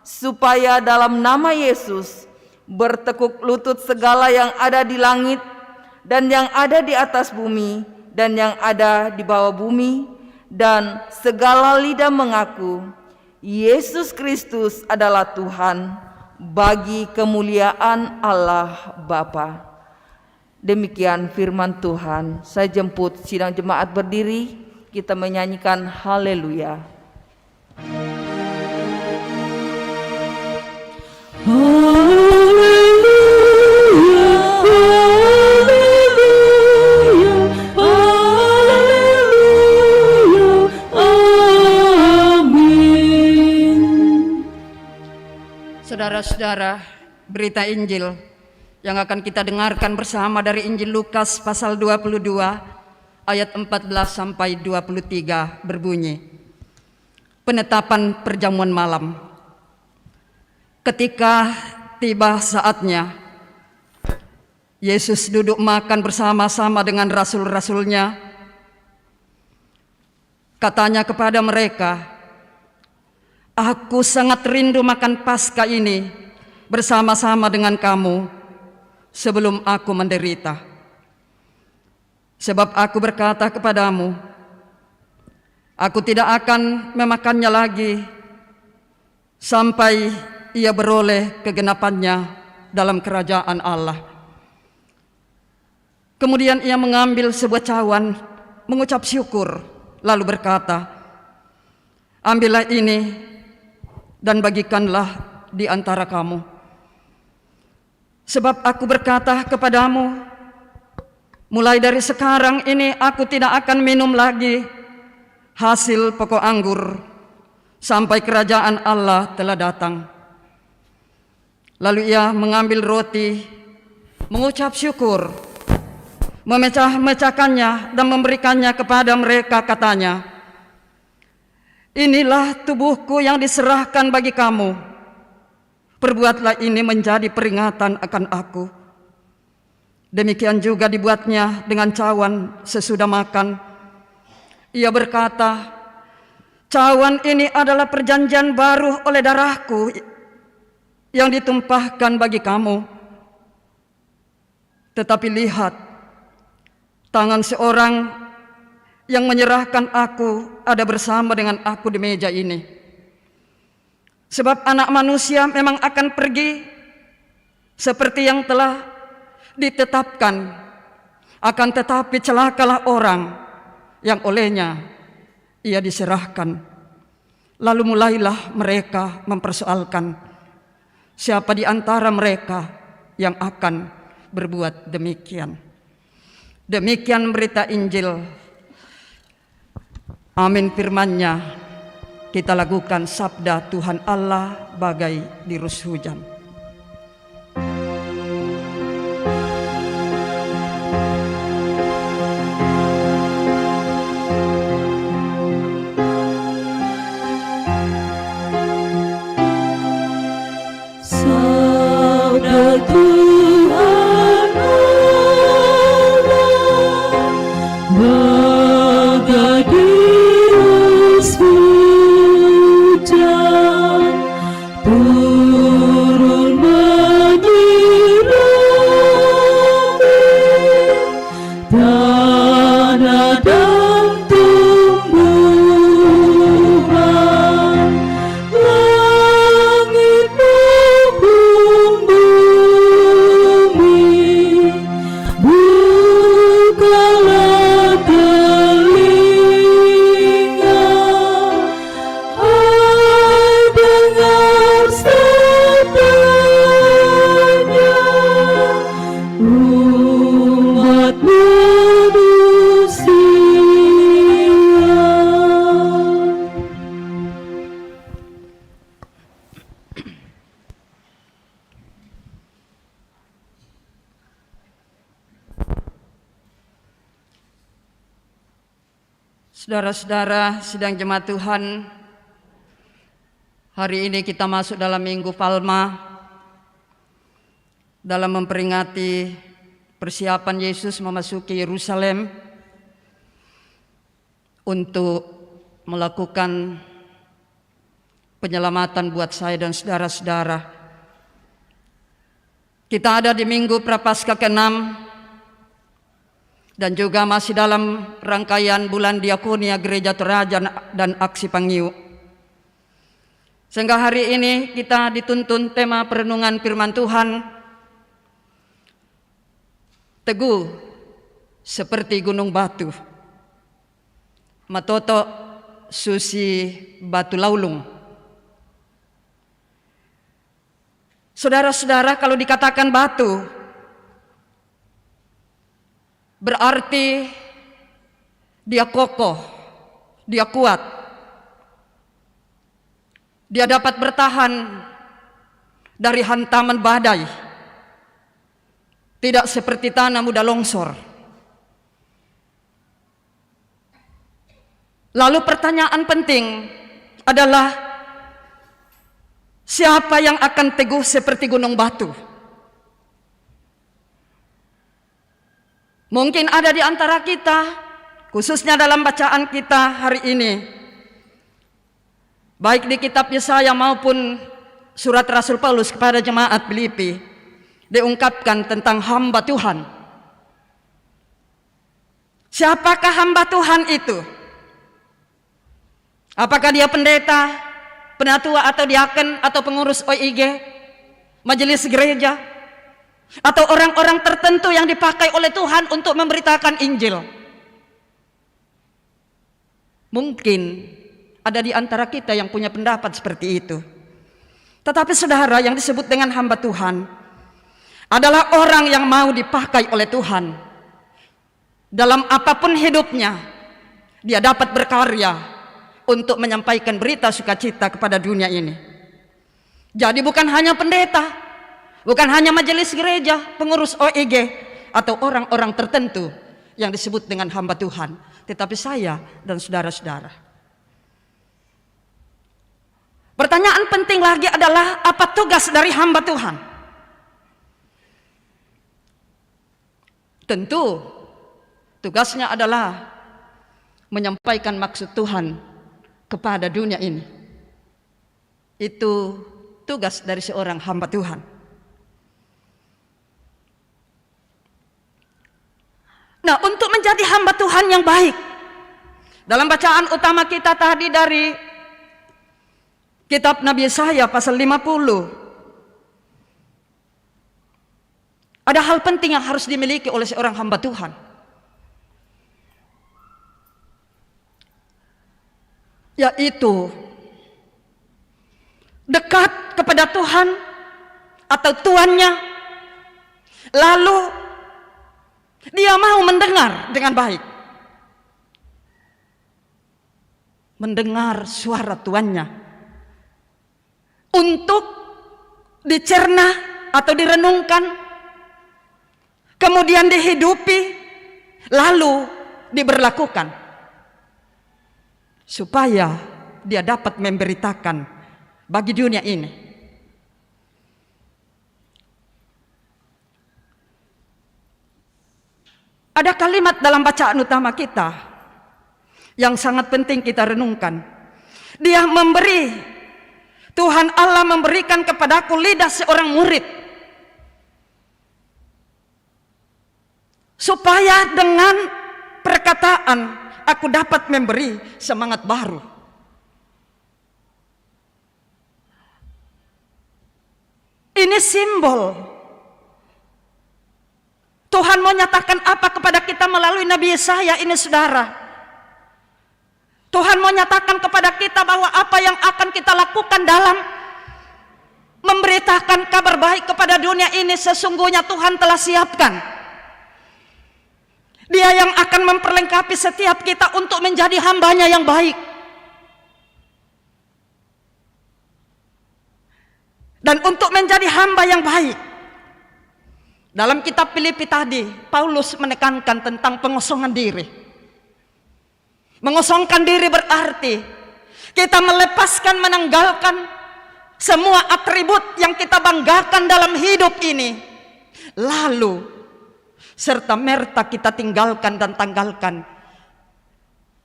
[SPEAKER 4] supaya dalam nama Yesus bertekuk lutut segala yang ada di langit dan yang ada di atas bumi dan yang ada di bawah bumi, dan segala lidah mengaku Yesus Kristus adalah Tuhan, bagi kemuliaan Allah Bapa. Demikian firman Tuhan. Saya jemput sidang jemaat berdiri, kita menyanyikan haleluya.
[SPEAKER 3] Saudara-saudara, berita Injil yang akan kita dengarkan bersama dari Injil Lukas pasal 22 ayat 14 sampai 23 berbunyi, penetapan perjamuan malam. Ketika tiba saatnya, Yesus duduk makan bersama-sama dengan rasul-rasulnya. Katanya kepada mereka, "Aku sangat rindu makan Paskah ini bersama-sama dengan kamu sebelum aku menderita. Sebab aku berkata kepadamu, aku tidak akan memakannya lagi sampai ia beroleh kegenapannya dalam kerajaan Allah." Kemudian ia mengambil sebuah cawan, mengucap syukur, lalu berkata, "Ambillah ini dan bagikanlah di antara kamu. Sebab aku berkata kepadamu, mulai dari sekarang ini aku tidak akan minum lagi hasil pokok anggur sampai kerajaan Allah telah datang." Lalu ia mengambil roti, mengucap syukur, memecah-mecahkannya dan memberikannya kepada mereka, katanya, "Inilah tubuhku yang diserahkan bagi kamu. Perbuatlah ini menjadi peringatan akan aku." Demikian juga dibuatnya dengan cawan sesudah makan. Ia berkata, "Cawan ini adalah perjanjian baru oleh darahku yang ditumpahkan bagi kamu. Tetapi lihat, tangan seorang yang menyerahkan aku ada bersama dengan aku di meja ini. Sebab Anak Manusia memang akan pergi seperti yang telah ditetapkan, akan tetapi celakalah orang yang olehnya ia diserahkan." Lalu mulailah mereka mempersoalkan, siapa di antara mereka yang akan berbuat demikian. Demikian berita Injil. Amin firman-Nya. Kita lakukan sabda Tuhan Allah bagai dirus hujan.
[SPEAKER 7] Sabda Tuhan Allah bagai dirus hujan turun menyiram tanah dan tumbuhan, langit maupun bumi, bukalah telinga, hai dengar sabdanya, umat manusia.
[SPEAKER 3] Saudara-saudara sidang jemaat Tuhan, hari ini kita masuk dalam Minggu Palma, dalam memperingati persiapan Yesus memasuki Yerusalem untuk melakukan penyelamatan buat saya dan saudara-saudara. Kita ada di Minggu Prapaskah ke-6 dan juga masih dalam rangkaian bulan diakonia Gereja Toraja dan Aksi Pangiu. Sehingga hari ini kita dituntun tema perenungan firman Tuhan, teguh seperti gunung batu, matoto susi batu laulung. Saudara-saudara, kalau dikatakan batu, berarti dia kokoh, dia kuat, dia dapat bertahan dari hantaman badai, tidak seperti tanah mudah longsor. Lalu pertanyaan penting adalah, siapa yang akan teguh seperti gunung batu? Mungkin ada di antara kita, khususnya dalam bacaan kita hari ini, baik di kitab Yesaya maupun surat Rasul Paulus kepada jemaat Filipi, diungkapkan tentang hamba Tuhan. Siapakah hamba Tuhan itu? Apakah dia pendeta, penatua atau diaken atau pengurus OIG, majelis gereja, atau orang-orang tertentu yang dipakai oleh Tuhan untuk memberitakan Injil? Mungkin ada di antara kita yang punya pendapat seperti itu. Tetapi saudara, yang disebut dengan hamba Tuhan adalah orang yang mau dipakai oleh Tuhan. Dalam apapun hidupnya, dia dapat berkarya untuk menyampaikan berita sukacita kepada dunia ini. Jadi bukan hanya pendeta, bukan hanya majelis gereja, pengurus OIG, atau orang-orang tertentu yang disebut dengan hamba Tuhan, tetapi saya dan saudara-saudara. Pertanyaan penting lagi adalah, apa tugas dari hamba Tuhan? Tentu tugasnya adalah menyampaikan maksud Tuhan kepada dunia ini. Itu tugas dari seorang hamba Tuhan. Nah, untuk menjadi hamba Tuhan yang baik, dalam bacaan utama kita tadi dari kitab Nabi Yesaya pasal 50, ada hal penting yang harus dimiliki oleh seorang hamba Tuhan, yaitu dekat kepada Tuhan atau tuannya, lalu dia mau mendengar dengan baik, mendengar suara tuannya, untuk dicerna atau direnungkan, kemudian dihidupi, lalu diberlakukan, supaya dia dapat memberitakan bagi dunia ini. Ada kalimat dalam bacaan utama kita yang sangat penting kita renungkan. Dia memberi, Tuhan Allah memberikan kepadaku lidah seorang murid supaya dengan perkataan aku dapat memberi semangat baru. Ini simbol. Tuhan mau nyatakan apa kepada kita melalui Nabi Yesaya ini, saudara? Tuhan mau nyatakan kepada kita bahwa apa yang akan kita lakukan dalam memberitakan kabar baik kepada dunia ini, sesungguhnya Tuhan telah siapkan. Dia yang akan memperlengkapi setiap kita untuk menjadi hambanya yang baik. Dan untuk menjadi hamba yang baik, dalam kitab Filipi tadi, Paulus menekankan tentang pengosongan diri. Mengosongkan diri berarti kita melepaskan, menanggalkan semua atribut yang kita banggakan dalam hidup ini. Lalu serta merta kita tinggalkan dan tanggalkan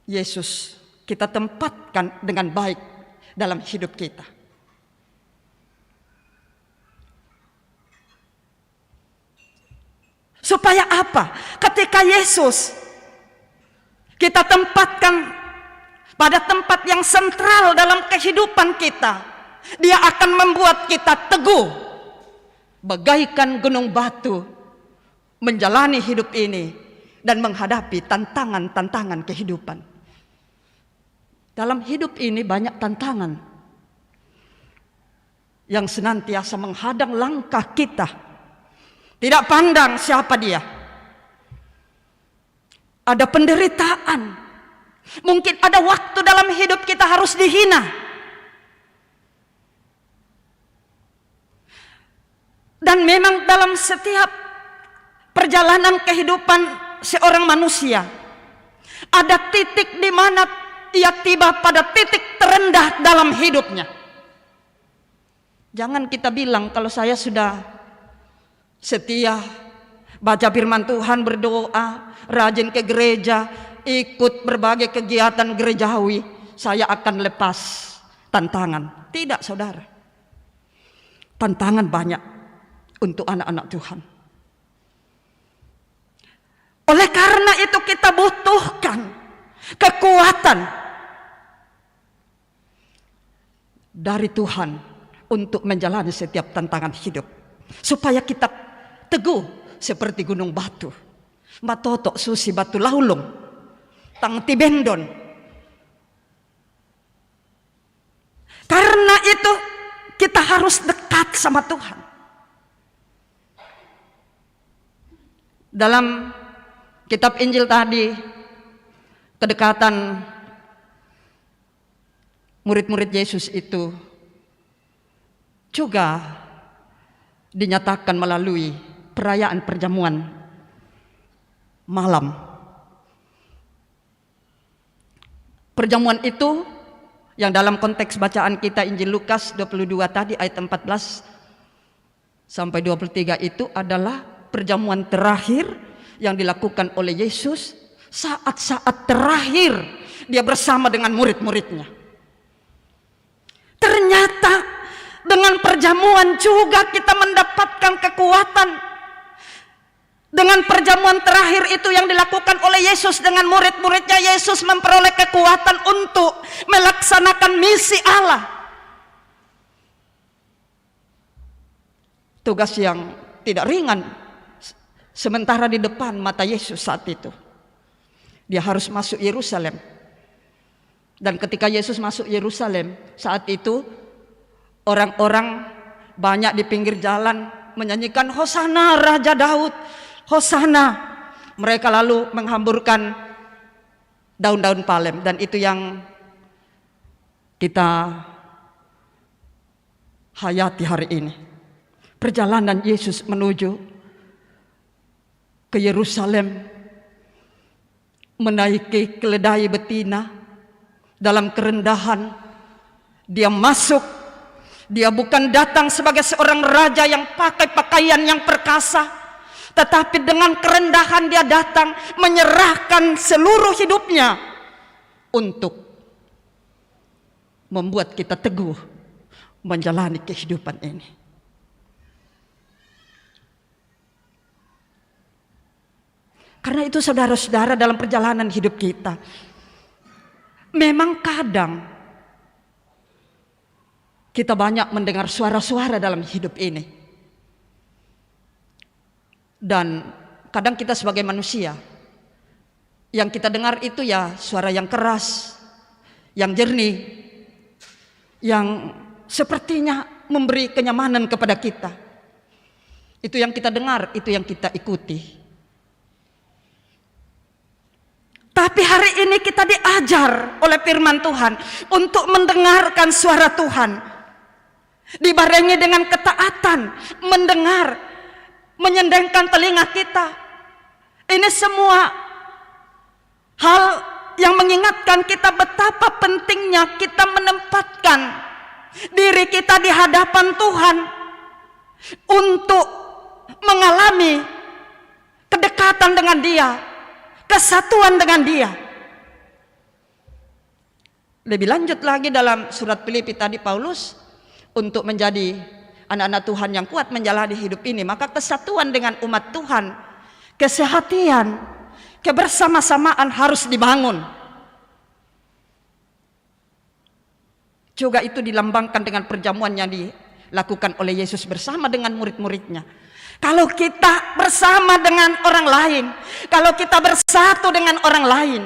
[SPEAKER 3] Yesus, kita tempatkan dengan baik dalam hidup kita. Supaya apa? Ketika Yesus kita tempatkan pada tempat yang sentral dalam kehidupan kita, Dia akan membuat kita teguh bagaikan gunung batu menjalani hidup ini dan menghadapi tantangan-tantangan kehidupan. Dalam hidup ini banyak tantangan yang senantiasa menghadang langkah kita. Tidak pandang siapa dia. Ada penderitaan. Mungkin ada waktu dalam hidup kita harus dihina. Dan memang dalam setiap perjalanan kehidupan seorang manusia, ada titik di mana ia tiba pada titik terendah dalam hidupnya. Jangan kita bilang kalau saya sudah setia, baca firman Tuhan, berdoa, rajin ke gereja, ikut berbagai kegiatan gerejawi, saya akan lepas tantangan. Tidak, saudara. Tantangan banyak untuk anak-anak Tuhan. Oleh karena itu kita butuhkan kekuatan dari Tuhan untuk menjalani setiap tantangan hidup, supaya kita teguh seperti gunung batu. Matotok susi batu laulung, tang tibendon. Karena itu kita harus dekat sama Tuhan. Dalam kitab Injil tadi, kedekatan murid-murid Yesus itu juga dinyatakan melalui perayaan perjamuan malam. Perjamuan itu yang dalam konteks bacaan kita Injil Lukas 22 tadi ayat 14 sampai 23 itu adalah perjamuan terakhir yang dilakukan oleh Yesus saat-saat terakhir dia bersama dengan murid-muridnya. Ternyata dengan perjamuan juga kita mendapatkan kekuatan. Dengan perjamuan terakhir itu yang dilakukan oleh Yesus dengan murid-muridnya, Yesus memperoleh kekuatan untuk melaksanakan misi Allah. Tugas yang tidak ringan. Sementara di depan mata Yesus saat itu, dia harus masuk Yerusalem. Dan ketika Yesus masuk Yerusalem, saat itu orang-orang banyak di pinggir jalan menyanyikan Hosana Raja Daud, Hosana. Mereka lalu menghamburkan daun-daun palem, dan itu yang kita hayati hari ini. Perjalanan Yesus menuju ke Yerusalem, menaiki keledai betina dalam kerendahan. Dia masuk, dia bukan datang sebagai seorang raja yang pakai pakaian yang perkasa, tetapi dengan kerendahan dia datang menyerahkan seluruh hidupnya untuk membuat kita teguh menjalani kehidupan ini. Karena itu saudara-saudara, dalam perjalanan hidup kita, memang kadang kita banyak mendengar suara-suara dalam hidup ini. Dan kadang kita sebagai manusia, yang kita dengar itu ya suara yang keras, yang jernih, yang sepertinya memberi kenyamanan kepada kita. Itu yang kita dengar, itu yang kita ikuti. Tapi hari ini kita diajar oleh firman Tuhan untuk mendengarkan suara Tuhan, dibarengi dengan ketaatan, mendengar, menyendengkan telinga kita. Ini semua hal yang mengingatkan kita betapa pentingnya kita menempatkan diri kita di hadapan Tuhan untuk mengalami kedekatan dengan Dia, kesatuan dengan Dia. Lebih lanjut lagi dalam surat Filipi tadi Paulus, untuk menjadi anak-anak Tuhan yang kuat menjalani hidup ini, maka kesatuan dengan umat Tuhan, kesehatian, kebersama-samaan harus dibangun. Juga itu dilambangkan dengan perjamuan yang dilakukan oleh Yesus bersama dengan murid-muridnya. Kalau kita bersama dengan orang lain, kalau kita bersatu dengan orang lain,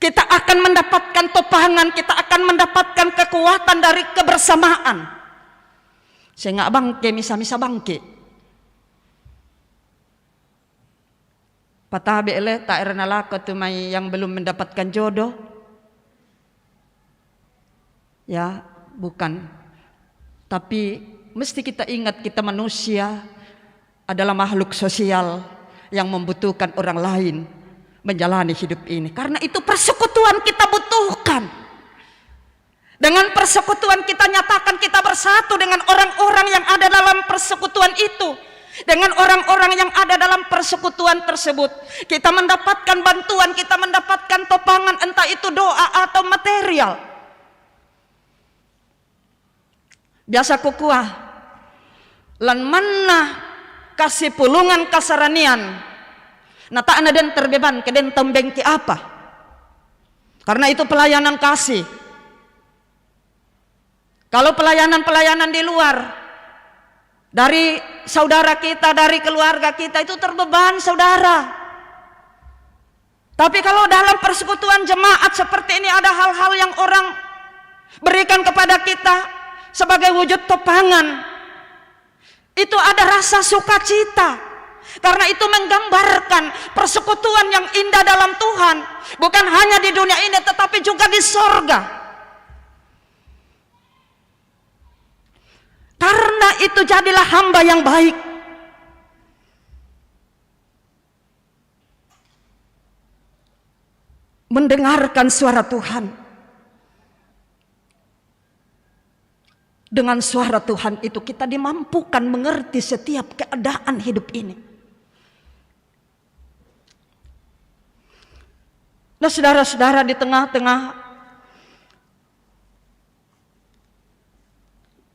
[SPEAKER 3] kita akan mendapatkan topangan, kita akan mendapatkan kekuatan dari kebersamaan. Saya nggak bangke, misa-misa bangke. Patabe ele tak erna lako tumai yang belum mendapatkan jodoh. Ya, bukan. Tapi mesti kita ingat, kita manusia adalah makhluk sosial yang membutuhkan orang lain menjalani hidup ini. Karena itu persekutuan kita butuhkan. Dengan persekutuan kita nyatakan kita bersatu dengan orang-orang yang ada dalam persekutuan itu. Dengan orang-orang yang ada dalam persekutuan tersebut, kita mendapatkan bantuan, kita mendapatkan topangan, entah itu doa atau material. Biasa kukuah lan mana kasih pulungan kasaranian nata ana den terbeban ke den tembengki apa, karena itu pelayanan kasih. Kalau pelayanan-pelayanan di luar dari saudara kita, dari keluarga kita, itu terbeban saudara. Tapi kalau dalam persekutuan jemaat seperti ini ada hal-hal yang orang berikan kepada kita sebagai wujud topangan, itu ada rasa sukacita. Karena itu menggambarkan persekutuan yang indah dalam Tuhan, bukan hanya di dunia ini tetapi juga di sorga. Karena itu jadilah hamba yang baik. Mendengarkan suara Tuhan. Dengan suara Tuhan itu kita dimampukan mengerti setiap keadaan hidup ini. Nah, saudara-saudara, di tengah-tengah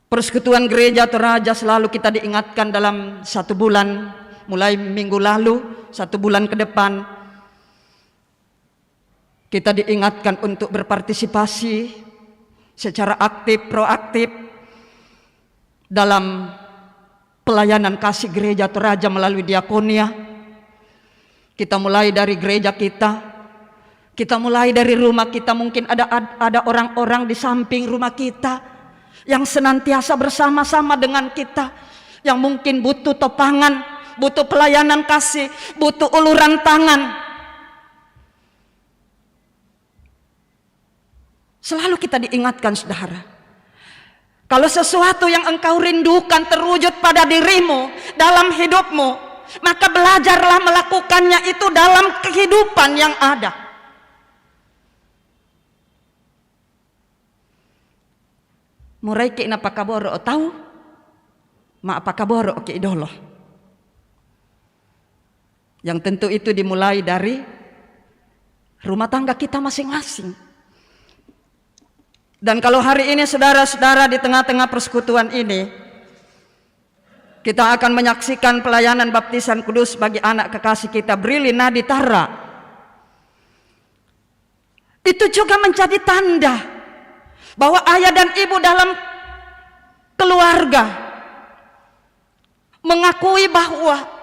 [SPEAKER 3] persekutuan gereja Toraja selalu kita diingatkan dalam 1 bulan, mulai minggu lalu, 1 bulan ke depan, kita diingatkan untuk berpartisipasi secara aktif, proaktif dalam pelayanan kasih gereja Toraja melalui diakonia. Kita mulai dari gereja kita mulai dari rumah kita. Mungkin ada orang-orang di samping rumah kita yang senantiasa bersama-sama dengan kita, yang mungkin butuh topangan, butuh pelayanan kasih, butuh uluran tangan. Selalu kita diingatkan, saudara, kalau sesuatu yang engkau rindukan terwujud pada dirimu, dalam hidupmu, maka belajarlah melakukannya itu dalam kehidupan yang ada. Murai ke napakaboro tahu, maapakaboro ke idolo. Yang tentu itu dimulai dari rumah tangga kita masing-masing. Dan kalau hari ini saudara-saudara di tengah-tengah persekutuan ini, kita akan menyaksikan pelayanan baptisan kudus bagi anak kekasih kita Brili Naditara. Itu juga menjadi tanda bahwa ayah dan ibu dalam keluarga mengakui bahwa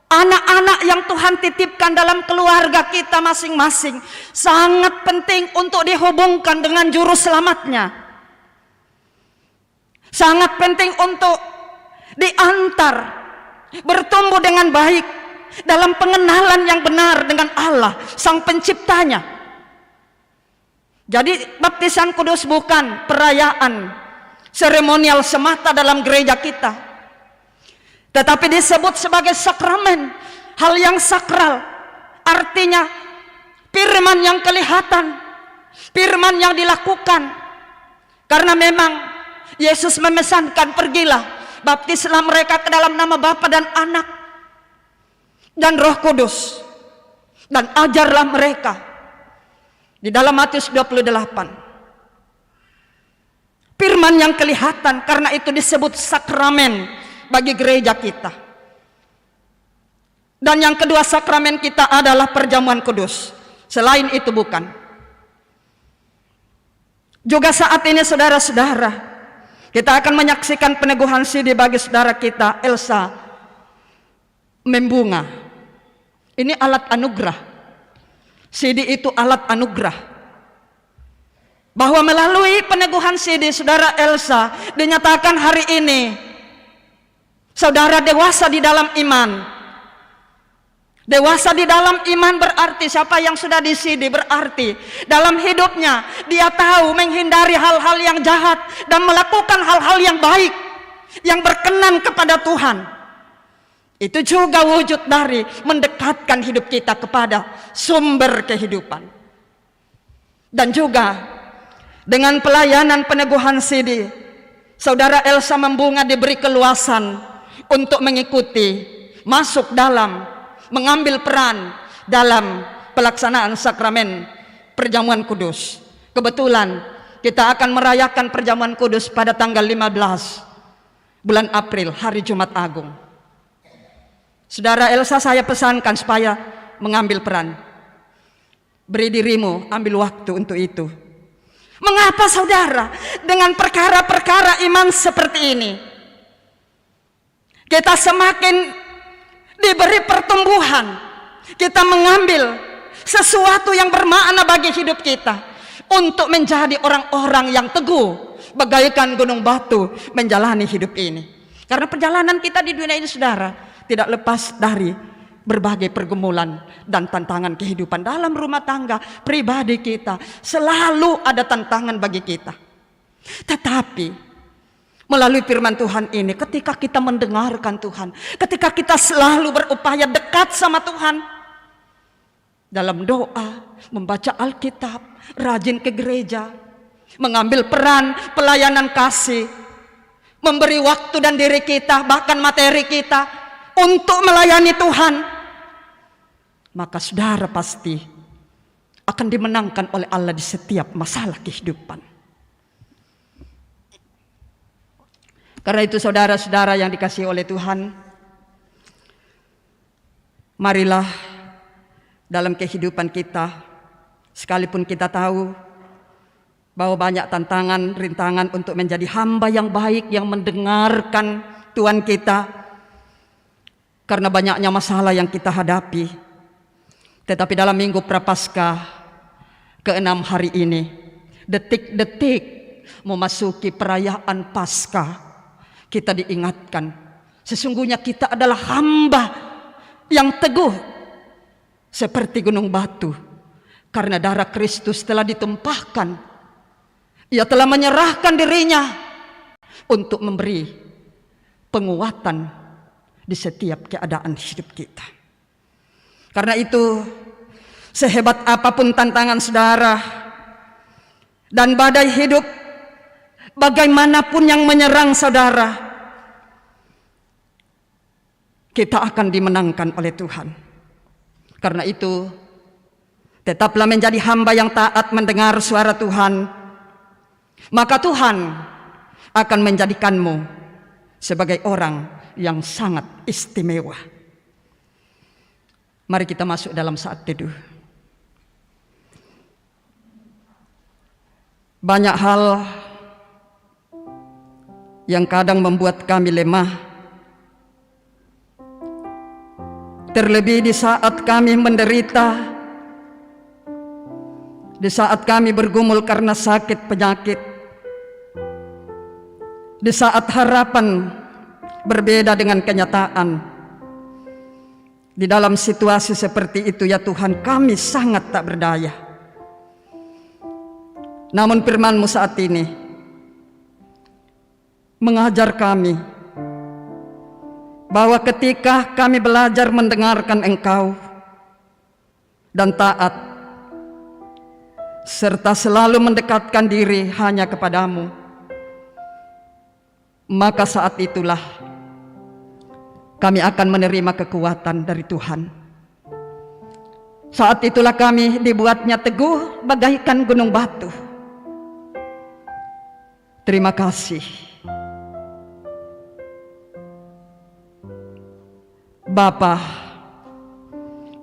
[SPEAKER 3] anak-anak yang Tuhan titipkan dalam keluarga kita masing-masing sangat penting untuk dihubungkan dengan juru selamatnya. Sangat penting untuk diantar bertumbuh dengan baik dalam pengenalan yang benar dengan Allah Sang Penciptanya. Jadi baptisan kudus bukan perayaan seremonial semata dalam gereja kita, tetapi disebut sebagai sakramen, hal yang sakral. Artinya firman yang kelihatan, firman yang dilakukan. Karena memang Yesus memesankan, pergilah, baptislah mereka ke dalam nama Bapa dan Anak dan Roh Kudus, dan ajarlah mereka. Di dalam Matius 28. Firman yang kelihatan, karena itu disebut sakramen bagi gereja kita. Dan yang kedua, sakramen kita adalah perjamuan kudus. Selain itu bukan. Juga saat ini saudara-saudara, kita akan menyaksikan peneguhan sidi bagi saudara kita Elsa Membunga. Ini alat anugerah. Sidi itu alat anugerah. Bahwa melalui peneguhan sidi saudara Elsa dinyatakan hari ini saudara dewasa di dalam iman. Dewasa di dalam iman berarti siapa yang sudah disidi berarti dalam hidupnya dia tahu menghindari hal-hal yang jahat dan melakukan hal-hal yang baik yang berkenan kepada Tuhan. Itu juga wujud dari mendekatkan hidup kita kepada sumber kehidupan. Dan juga dengan pelayanan peneguhan sidi, saudara Elsa Membunga diberi keluasan untuk mengikuti, masuk dalam, mengambil peran dalam pelaksanaan sakramen perjamuan kudus. Kebetulan kita akan merayakan perjamuan kudus pada tanggal 15 bulan April, hari Jumat Agung. Saudara Elsa, saya pesankan supaya mengambil peran. Beri dirimu, ambil waktu untuk itu. Mengapa saudara dengan perkara-perkara iman seperti ini kita semakin diberi pertumbuhan, kita mengambil sesuatu yang bermakna bagi hidup kita untuk menjadi orang-orang yang teguh bagaikan gunung batu menjalani hidup ini. Karena perjalanan kita di dunia ini saudara tidak lepas dari berbagai pergumulan dan tantangan kehidupan. Dalam rumah tangga pribadi kita selalu ada tantangan bagi kita. Tetapi melalui firman Tuhan ini, ketika kita mendengarkan Tuhan, ketika kita selalu berupaya dekat sama Tuhan dalam doa, membaca Alkitab, rajin ke gereja, mengambil peran pelayanan kasih, memberi waktu dan diri kita, bahkan materi kita untuk melayani Tuhan, maka saudara pasti akan dimenangkan oleh Allah di setiap masalah kehidupan. Karena itu saudara-saudara yang dikasihi oleh Tuhan, marilah dalam kehidupan kita, sekalipun kita tahu bahwa banyak tantangan, rintangan untuk menjadi hamba yang baik, yang mendengarkan Tuhan kita, karena banyaknya masalah yang kita hadapi. Tetapi dalam minggu Prapaskah ke-6 hari ini, detik-detik memasuki perayaan Paskah, kita diingatkan sesungguhnya kita adalah hamba yang teguh seperti gunung batu. Karena darah Kristus telah ditumpahkan, Ia telah menyerahkan dirinya untuk memberi penguatan di setiap keadaan hidup kita. Karena itu, sehebat apapun tantangan saudara dan badai hidup bagaimanapun yang menyerang saudara, kita akan dimenangkan oleh Tuhan. Karena itu, tetaplah menjadi hamba yang taat mendengar suara Tuhan, maka Tuhan akan menjadikanmu sebagai orang yang sangat istimewa. Mari kita masuk dalam saat teduh. Banyak hal yang kadang membuat kami lemah, terlebih di saat kami menderita, di saat kami bergumul karena sakit penyakit, di saat harapan berbeda dengan kenyataan. Di dalam situasi seperti itu ya Tuhan, kami sangat tak berdaya. Namun firman-Mu saat ini mengajar kami bahwa ketika kami belajar mendengarkan Engkau dan taat, serta selalu mendekatkan diri hanya kepadamu, maka saat itulah kami akan menerima kekuatan dari Tuhan. Saat itulah kami dibuatnya teguh bagaikan gunung batu. Terima kasih Bapa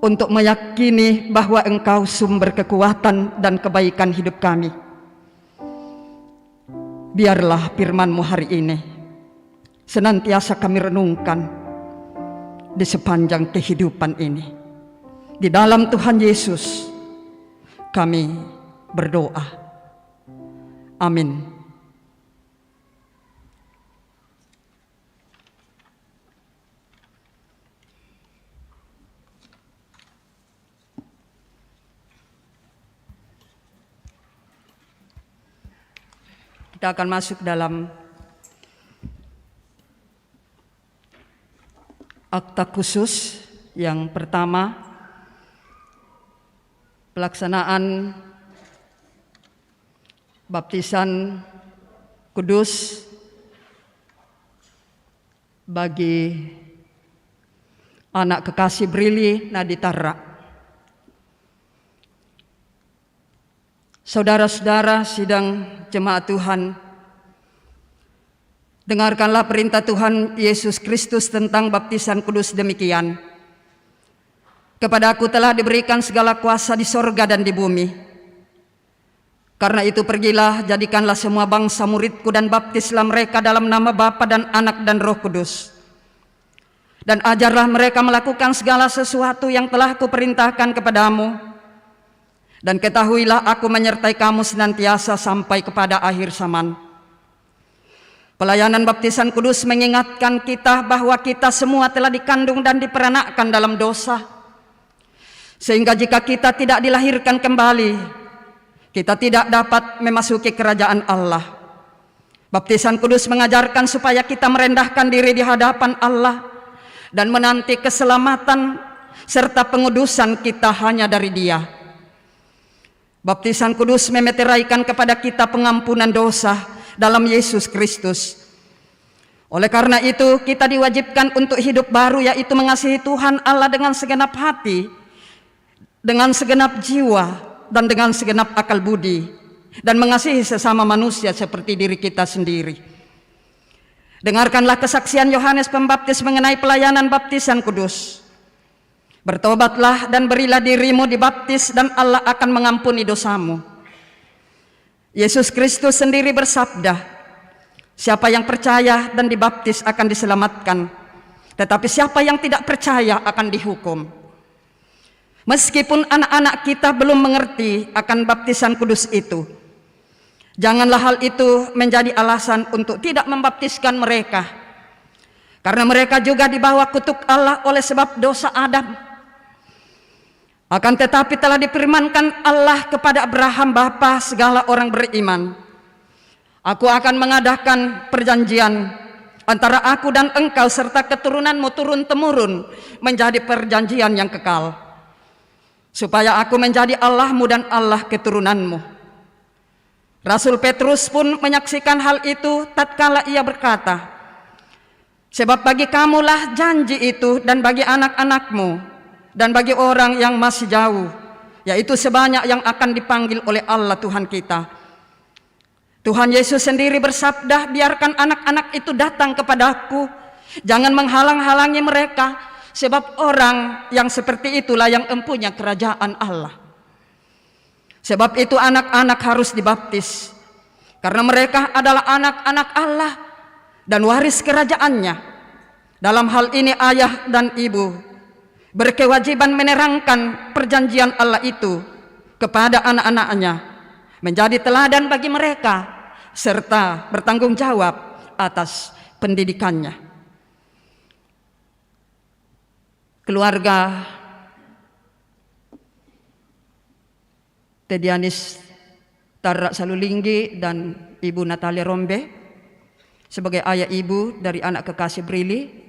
[SPEAKER 3] untuk meyakini bahwa Engkau sumber kekuatan dan kebaikan hidup kami. Biarlah firman-Mu hari ini senantiasa kami renungkan di sepanjang kehidupan ini. Di dalam Tuhan Yesus kami berdoa. Amin. Kita akan masuk dalam akta khusus yang pertama, pelaksanaan baptisan kudus bagi anak kekasih Brili Naditara. Saudara-saudara sidang jemaat Tuhan, dengarkanlah perintah Tuhan Yesus Kristus tentang baptisan kudus demikian. Kepadaku telah diberikan segala kuasa di sorga dan di bumi. Karena itu pergilah, jadikanlah semua bangsa muridku dan baptislah mereka dalam nama Bapa dan Anak dan Roh Kudus. Dan ajarlah mereka melakukan segala sesuatu yang telah kuperintahkan kepadamu. Dan ketahuilah aku menyertai kamu senantiasa sampai kepada akhir zaman. Pelayanan baptisan kudus mengingatkan kita bahwa kita semua telah dikandung dan diperanakkan dalam dosa. Sehingga jika kita tidak dilahirkan kembali, kita tidak dapat memasuki kerajaan Allah. Baptisan kudus mengajarkan supaya kita merendahkan diri di hadapan Allah dan menanti keselamatan serta pengudusan kita hanya dari Dia. Baptisan kudus memeteraikan kepada kita pengampunan dosa dalam Yesus Kristus. Oleh karena itu kita diwajibkan untuk hidup baru, yaitu mengasihi Tuhan Allah dengan segenap hati, dengan segenap jiwa, dan dengan segenap akal budi, dan mengasihi sesama manusia seperti diri kita sendiri. Dengarkanlah kesaksian Yohanes Pembaptis mengenai pelayanan baptisan kudus. Bertobatlah dan berilah dirimu dibaptis dan Allah akan mengampuni dosamu. Yesus Kristus sendiri bersabda, siapa yang percaya dan dibaptis akan diselamatkan, tetapi siapa yang tidak percaya akan dihukum. Meskipun anak-anak kita belum mengerti akan baptisan kudus itu, janganlah hal itu menjadi alasan untuk tidak membaptiskan mereka, karena mereka juga dibawa kutuk Allah oleh sebab dosa Adam. Akan tetapi telah difirmankan Allah kepada Abraham bapa segala orang beriman, aku akan mengadakan perjanjian antara aku dan engkau serta keturunanmu turun-temurun menjadi perjanjian yang kekal, supaya aku menjadi Allahmu dan Allah keturunanmu. Rasul Petrus pun menyaksikan hal itu tatkala ia berkata, sebab bagi kamulah janji itu dan bagi anak-anakmu dan bagi orang yang masih jauh, yaitu sebanyak yang akan dipanggil oleh Allah Tuhan kita. Tuhan Yesus sendiri bersabda, biarkan anak-anak itu datang kepadaku, Jangan menghalang-halangi mereka, sebab orang yang seperti itulah yang empunya kerajaan Allah. Sebab itu anak-anak harus dibaptis, karena mereka adalah anak-anak Allah dan waris kerajaannya. Dalam hal ini ayah dan ibu berkewajiban menerangkan perjanjian Allah itu kepada anak-anaknya, menjadi teladan bagi mereka, serta bertanggung jawab atas pendidikannya. Keluarga Tedianis Tarra Salulinggi dan Ibu Natalia Rombe sebagai ayah ibu dari anak kekasih Brili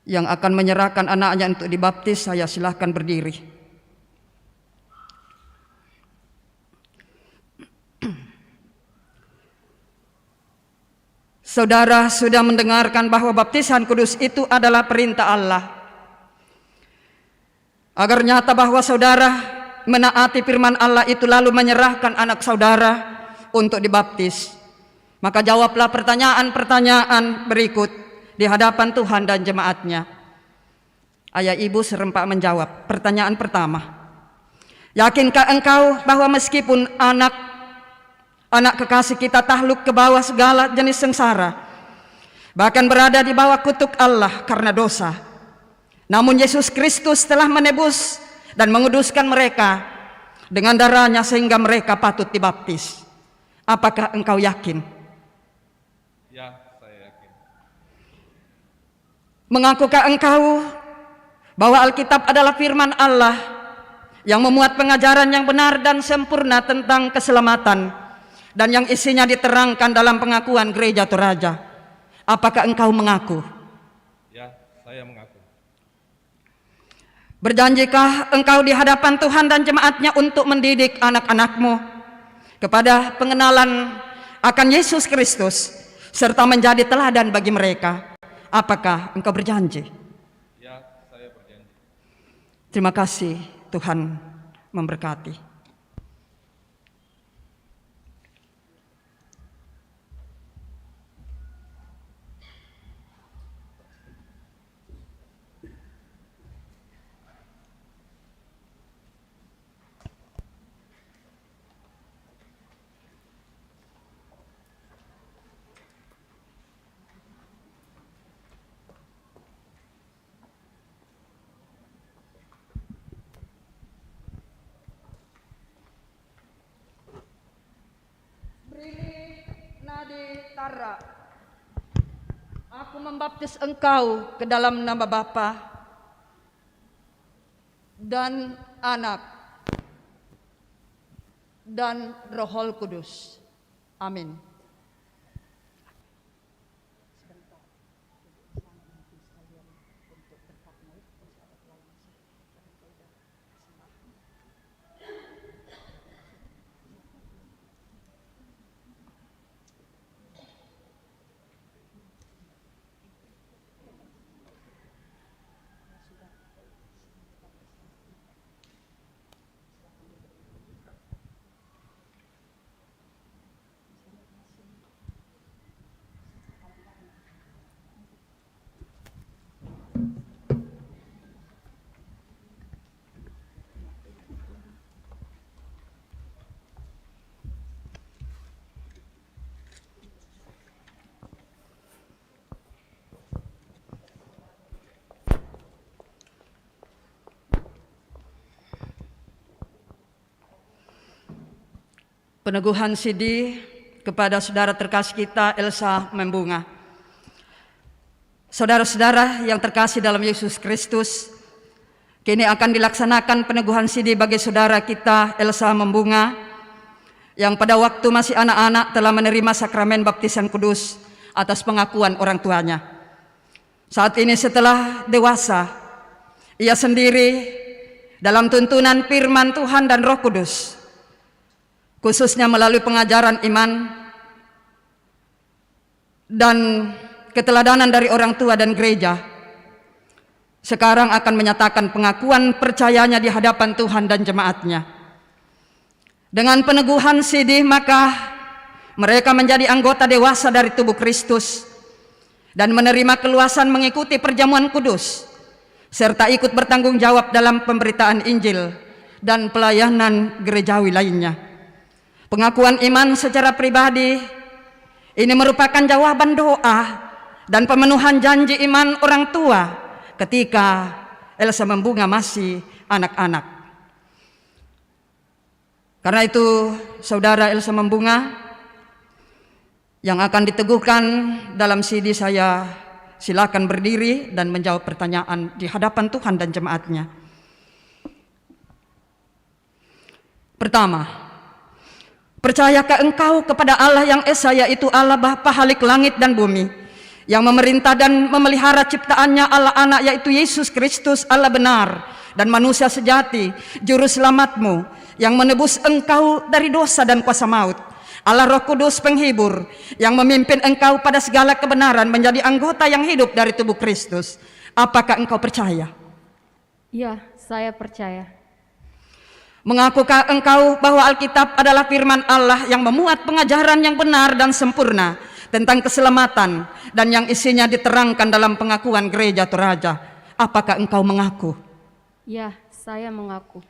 [SPEAKER 3] yang akan menyerahkan anaknya untuk dibaptis, saya silahkan berdiri. Saudara sudah mendengarkan bahwa baptisan kudus itu adalah perintah Allah. Agar nyata bahwa saudara menaati firman Allah itu lalu menyerahkan anak saudara untuk dibaptis, maka jawablah pertanyaan-pertanyaan berikut di hadapan Tuhan dan jemaatnya. Ayah ibu serempak menjawab. Pertanyaan pertama, yakinkah engkau bahwa meskipun anak kekasih kita takluk ke bawah segala jenis sengsara, bahkan berada di bawah kutuk Allah karena dosa, namun Yesus Kristus telah menebus dan menguduskan mereka dengan darahnya sehingga mereka patut dibaptis? Apakah engkau yakin?
[SPEAKER 8] Ya, saya yakin.
[SPEAKER 3] Mengakukah engkau bahwa Alkitab adalah firman Allah yang memuat pengajaran yang benar dan sempurna tentang keselamatan, dan yang isinya diterangkan dalam pengakuan gereja Toraja? Apakah engkau mengaku?
[SPEAKER 8] Ya, saya mengaku.
[SPEAKER 3] Berjanjikah engkau di hadapan Tuhan dan jemaatnya untuk mendidik anak-anakmu kepada pengenalan akan Yesus Kristus serta menjadi teladan bagi mereka? Apakah engkau berjanji?
[SPEAKER 8] Ya, saya berjanji.
[SPEAKER 3] Terima kasih, Tuhan memberkati. Tarra, aku membaptis engkau ke dalam nama Bapa dan Anak dan Roh Kudus. Amin. Peneguhan sidi kepada saudara terkasih kita Elsa Membunga. Saudara-saudara yang terkasih dalam Yesus Kristus, kini akan dilaksanakan peneguhan sidi bagi saudara kita Elsa Membunga yang pada waktu masih anak-anak telah menerima sakramen baptisan kudus atas pengakuan orang tuanya. Saat ini setelah dewasa, ia sendiri dalam tuntunan firman Tuhan dan Roh Kudus, khususnya melalui pengajaran iman dan keteladanan dari orang tua dan gereja, sekarang akan menyatakan pengakuan percayanya di hadapan Tuhan dan jemaatnya. Dengan peneguhan sidi, maka mereka menjadi anggota dewasa dari tubuh Kristus dan menerima keluasan mengikuti perjamuan kudus, serta ikut bertanggung jawab dalam pemberitaan Injil dan pelayanan gerejawi lainnya. Pengakuan iman secara pribadi ini merupakan jawaban doa dan pemenuhan janji iman orang tua ketika Elsa Membunga masih anak-anak. Karena itu, saudara Elsa Membunga yang akan diteguhkan dalam CD saya, silakan berdiri dan menjawab pertanyaan di hadapan Tuhan dan jemaatnya. Pertama, percayakah engkau kepada Allah yang Esa, yaitu Allah Bapa Halik langit dan bumi, yang memerintah dan memelihara ciptaannya, Allah Anak yaitu Yesus Kristus, Allah benar dan manusia sejati, juru selamatmu, yang menebus engkau dari dosa dan kuasa maut, Allah Roh Kudus penghibur, yang memimpin engkau pada segala kebenaran menjadi anggota yang hidup dari tubuh Kristus. Apakah engkau percaya?
[SPEAKER 9] Ya, saya percaya.
[SPEAKER 3] Mengakukah engkau bahwa Alkitab adalah firman Allah yang memuat pengajaran yang benar dan sempurna tentang keselamatan dan yang isinya diterangkan dalam pengakuan gereja Toraja? Apakah engkau mengaku?
[SPEAKER 9] Ya, saya mengaku.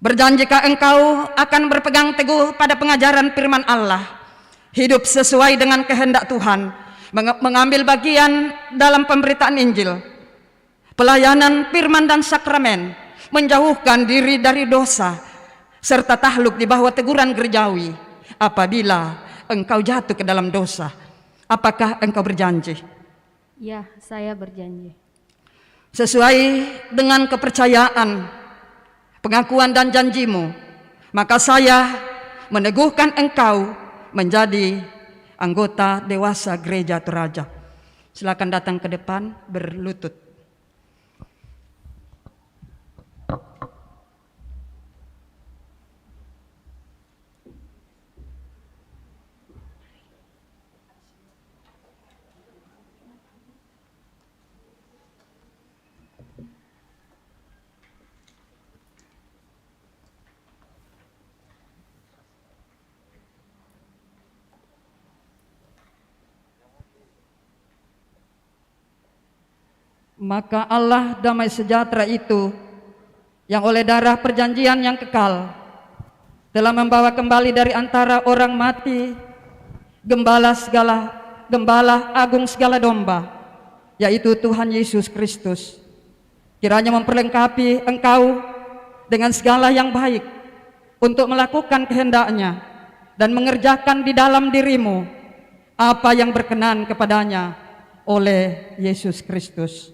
[SPEAKER 3] Berjanjikah engkau akan berpegang teguh pada pengajaran firman Allah, hidup sesuai dengan kehendak Tuhan, mengambil bagian dalam pemberitaan Injil, pelayanan firman dan sakramen, menjauhkan diri dari dosa, serta tahluk di bawah teguran gerejawi apabila engkau jatuh ke dalam dosa? Apakah engkau berjanji?
[SPEAKER 9] Ya, saya berjanji.
[SPEAKER 3] Sesuai dengan kepercayaan, pengakuan dan janjimu, maka saya meneguhkan engkau menjadi anggota dewasa gereja Toraja. Silakan datang ke depan berlutut. Maka Allah damai sejahtera itu, yang oleh darah perjanjian yang kekal telah membawa kembali dari antara orang mati gembala agung segala domba, yaitu Tuhan Yesus Kristus, kiranya memperlengkapi engkau dengan segala yang baik untuk melakukan kehendak-Nya dan mengerjakan di dalam dirimu apa yang berkenan kepadanya oleh Yesus Kristus.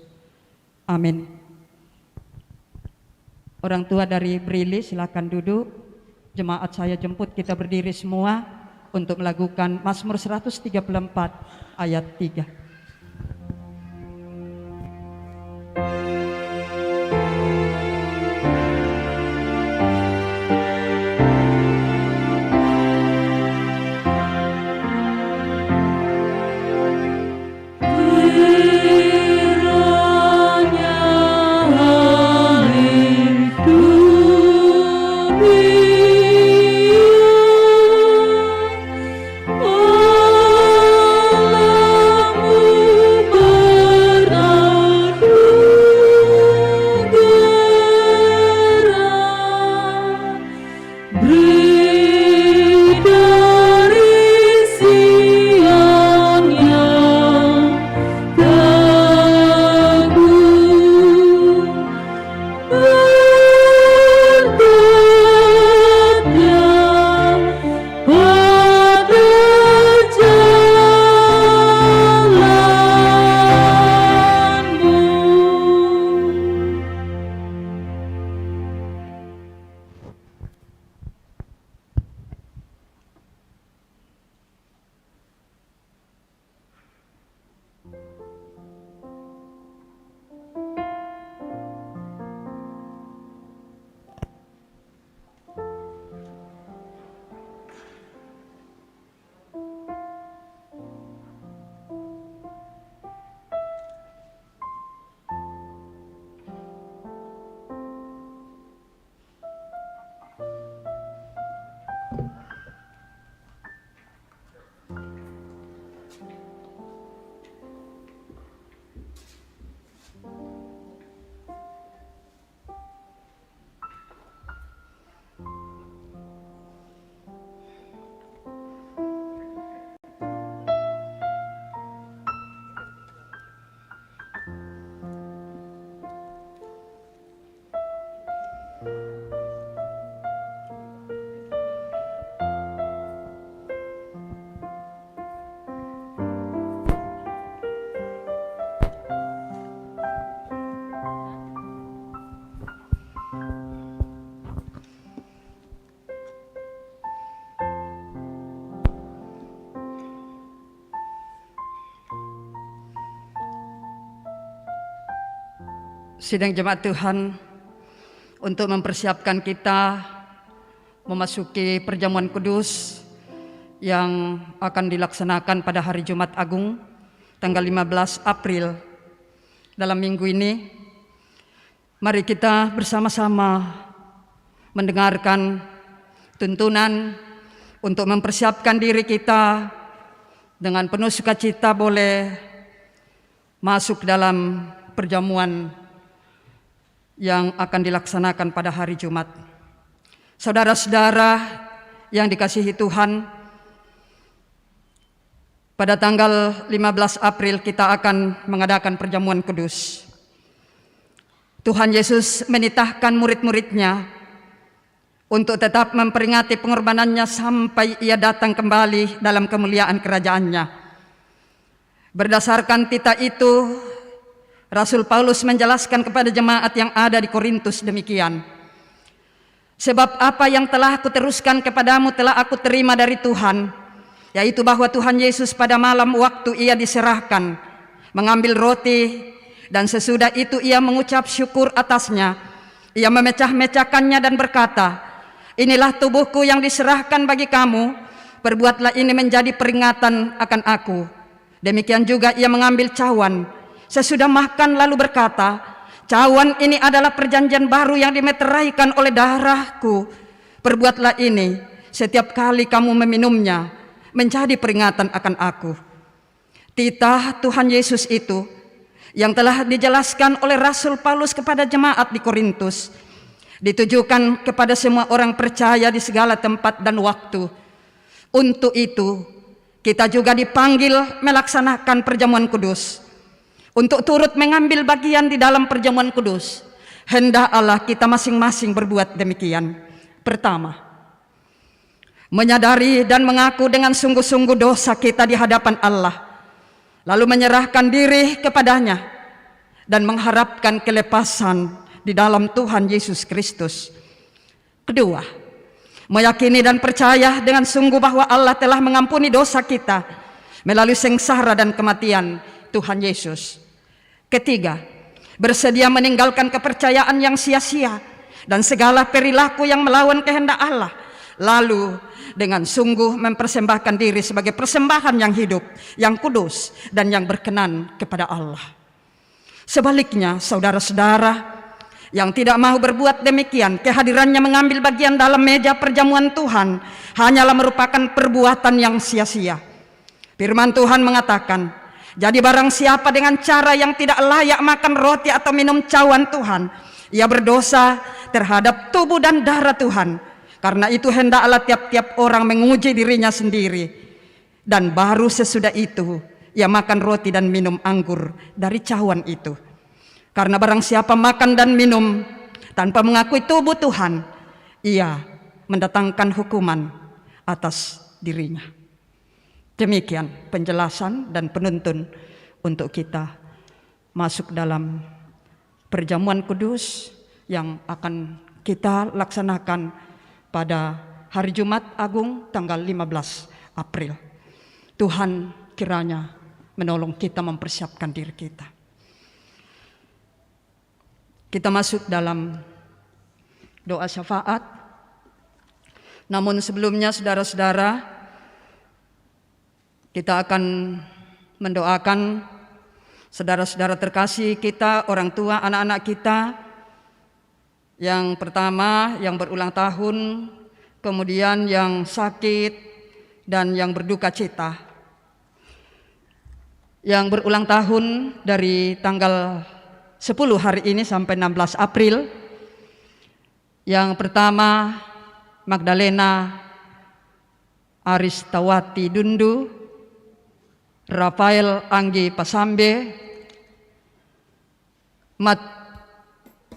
[SPEAKER 3] Amin. Orang tua dari Brili silakan duduk. Jemaat saya jemput kita berdiri semua untuk melakukan Mazmur 134 ayat 3.
[SPEAKER 7] Alamu
[SPEAKER 3] sidang jemaat Tuhan, untuk mempersiapkan kita memasuki perjamuan kudus yang akan dilaksanakan pada hari Jumat Agung tanggal 15 April dalam minggu ini. Mari kita bersama-sama mendengarkan tuntunan untuk mempersiapkan diri kita dengan penuh sukacita boleh masuk dalam perjamuan yang akan dilaksanakan pada hari Jumat. Saudara-saudara yang dikasihi Tuhan, pada tanggal 15 April kita akan mengadakan perjamuan kudus. Tuhan Yesus menitahkan murid-muridnya untuk tetap memperingati pengorbanannya sampai ia datang kembali dalam kemuliaan kerajaannya. Berdasarkan titah itu, Rasul Paulus menjelaskan kepada jemaat yang ada di Korintus demikian. Sebab apa yang telah aku teruskan kepadamu telah aku terima dari Tuhan, yaitu bahwa Tuhan Yesus pada malam waktu ia diserahkan, mengambil roti, dan sesudah itu ia mengucap syukur atasnya. Ia memecah-mecahkannya dan berkata, "Inilah tubuhku yang diserahkan bagi kamu, perbuatlah ini menjadi peringatan akan aku." Demikian juga ia mengambil cawan sesudah makan lalu berkata, "Cawan ini adalah perjanjian baru yang dimeteraikan oleh darahku. Perbuatlah ini setiap kali kamu meminumnya, menjadi peringatan akan aku." Titah Tuhan Yesus itu yang telah dijelaskan oleh Rasul Paulus kepada jemaat di Korintus ditujukan kepada semua orang percaya di segala tempat dan waktu. Untuk itu, kita juga dipanggil melaksanakan perjamuan kudus. Untuk turut mengambil bagian di dalam perjamuan kudus, hendaklah kita masing-masing berbuat demikian. Pertama, menyadari dan mengaku dengan sungguh-sungguh dosa kita di hadapan Allah, lalu menyerahkan diri kepadanya dan mengharapkan kelepasan di dalam Tuhan Yesus Kristus. Kedua, meyakini dan percaya dengan sungguh bahwa Allah telah mengampuni dosa kita melalui sengsara dan kematian Tuhan Yesus. Ketiga, bersedia meninggalkan kepercayaan yang sia-sia dan segala perilaku yang melawan kehendak Allah, lalu dengan sungguh mempersembahkan diri sebagai persembahan yang hidup, yang kudus, dan yang berkenan kepada Allah. Sebaliknya, saudara-saudara yang tidak mau berbuat demikian, kehadirannya mengambil bagian dalam meja perjamuan Tuhan hanyalah merupakan perbuatan yang sia-sia. Firman Tuhan mengatakan, "Jadi barang siapa dengan cara yang tidak layak makan roti atau minum cawan Tuhan, ia berdosa terhadap tubuh dan darah Tuhan. Karena itu hendaklah tiap-tiap orang menguji dirinya sendiri, dan baru sesudah itu ia makan roti dan minum anggur dari cawan itu. Karena barang siapa makan dan minum tanpa mengakui tubuh Tuhan, ia mendatangkan hukuman atas dirinya." Demikian penjelasan dan penuntun untuk kita masuk dalam perjamuan kudus yang akan kita laksanakan pada hari Jumat Agung tanggal 15 April. Tuhan kiranya menolong kita mempersiapkan diri kita. Kita masuk dalam doa syafaat. Namun sebelumnya saudara-saudara, kita akan mendoakan saudara-saudara terkasih kita, orang tua, anak-anak kita. Yang pertama yang berulang tahun, kemudian yang sakit, dan yang berduka cita. Yang berulang tahun dari tanggal 10 hari ini sampai 16 April. Yang pertama Magdalena Aristawati Dundu, Rafael Anggi Pasambe,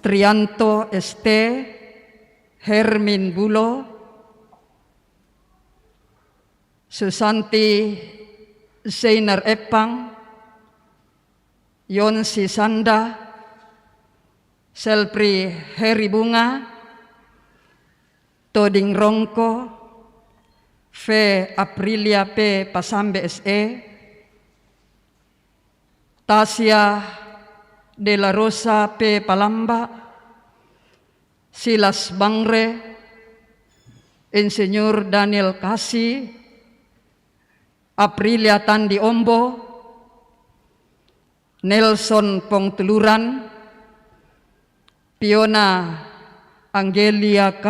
[SPEAKER 3] Trianto ST, Hermin Bulo, Susanti Zainar Epang, Yonsi Sanda, Selpri Heri Bunga, Toding Rongko, V. Aprilia P. Pasambe SE, Tasya De La Rosa P. Palamba, Silas Bangre, Insinyur Daniel Kasi, Aprilia Tandi Ombo, Nelson Pongtuluran, Piona Angelia K,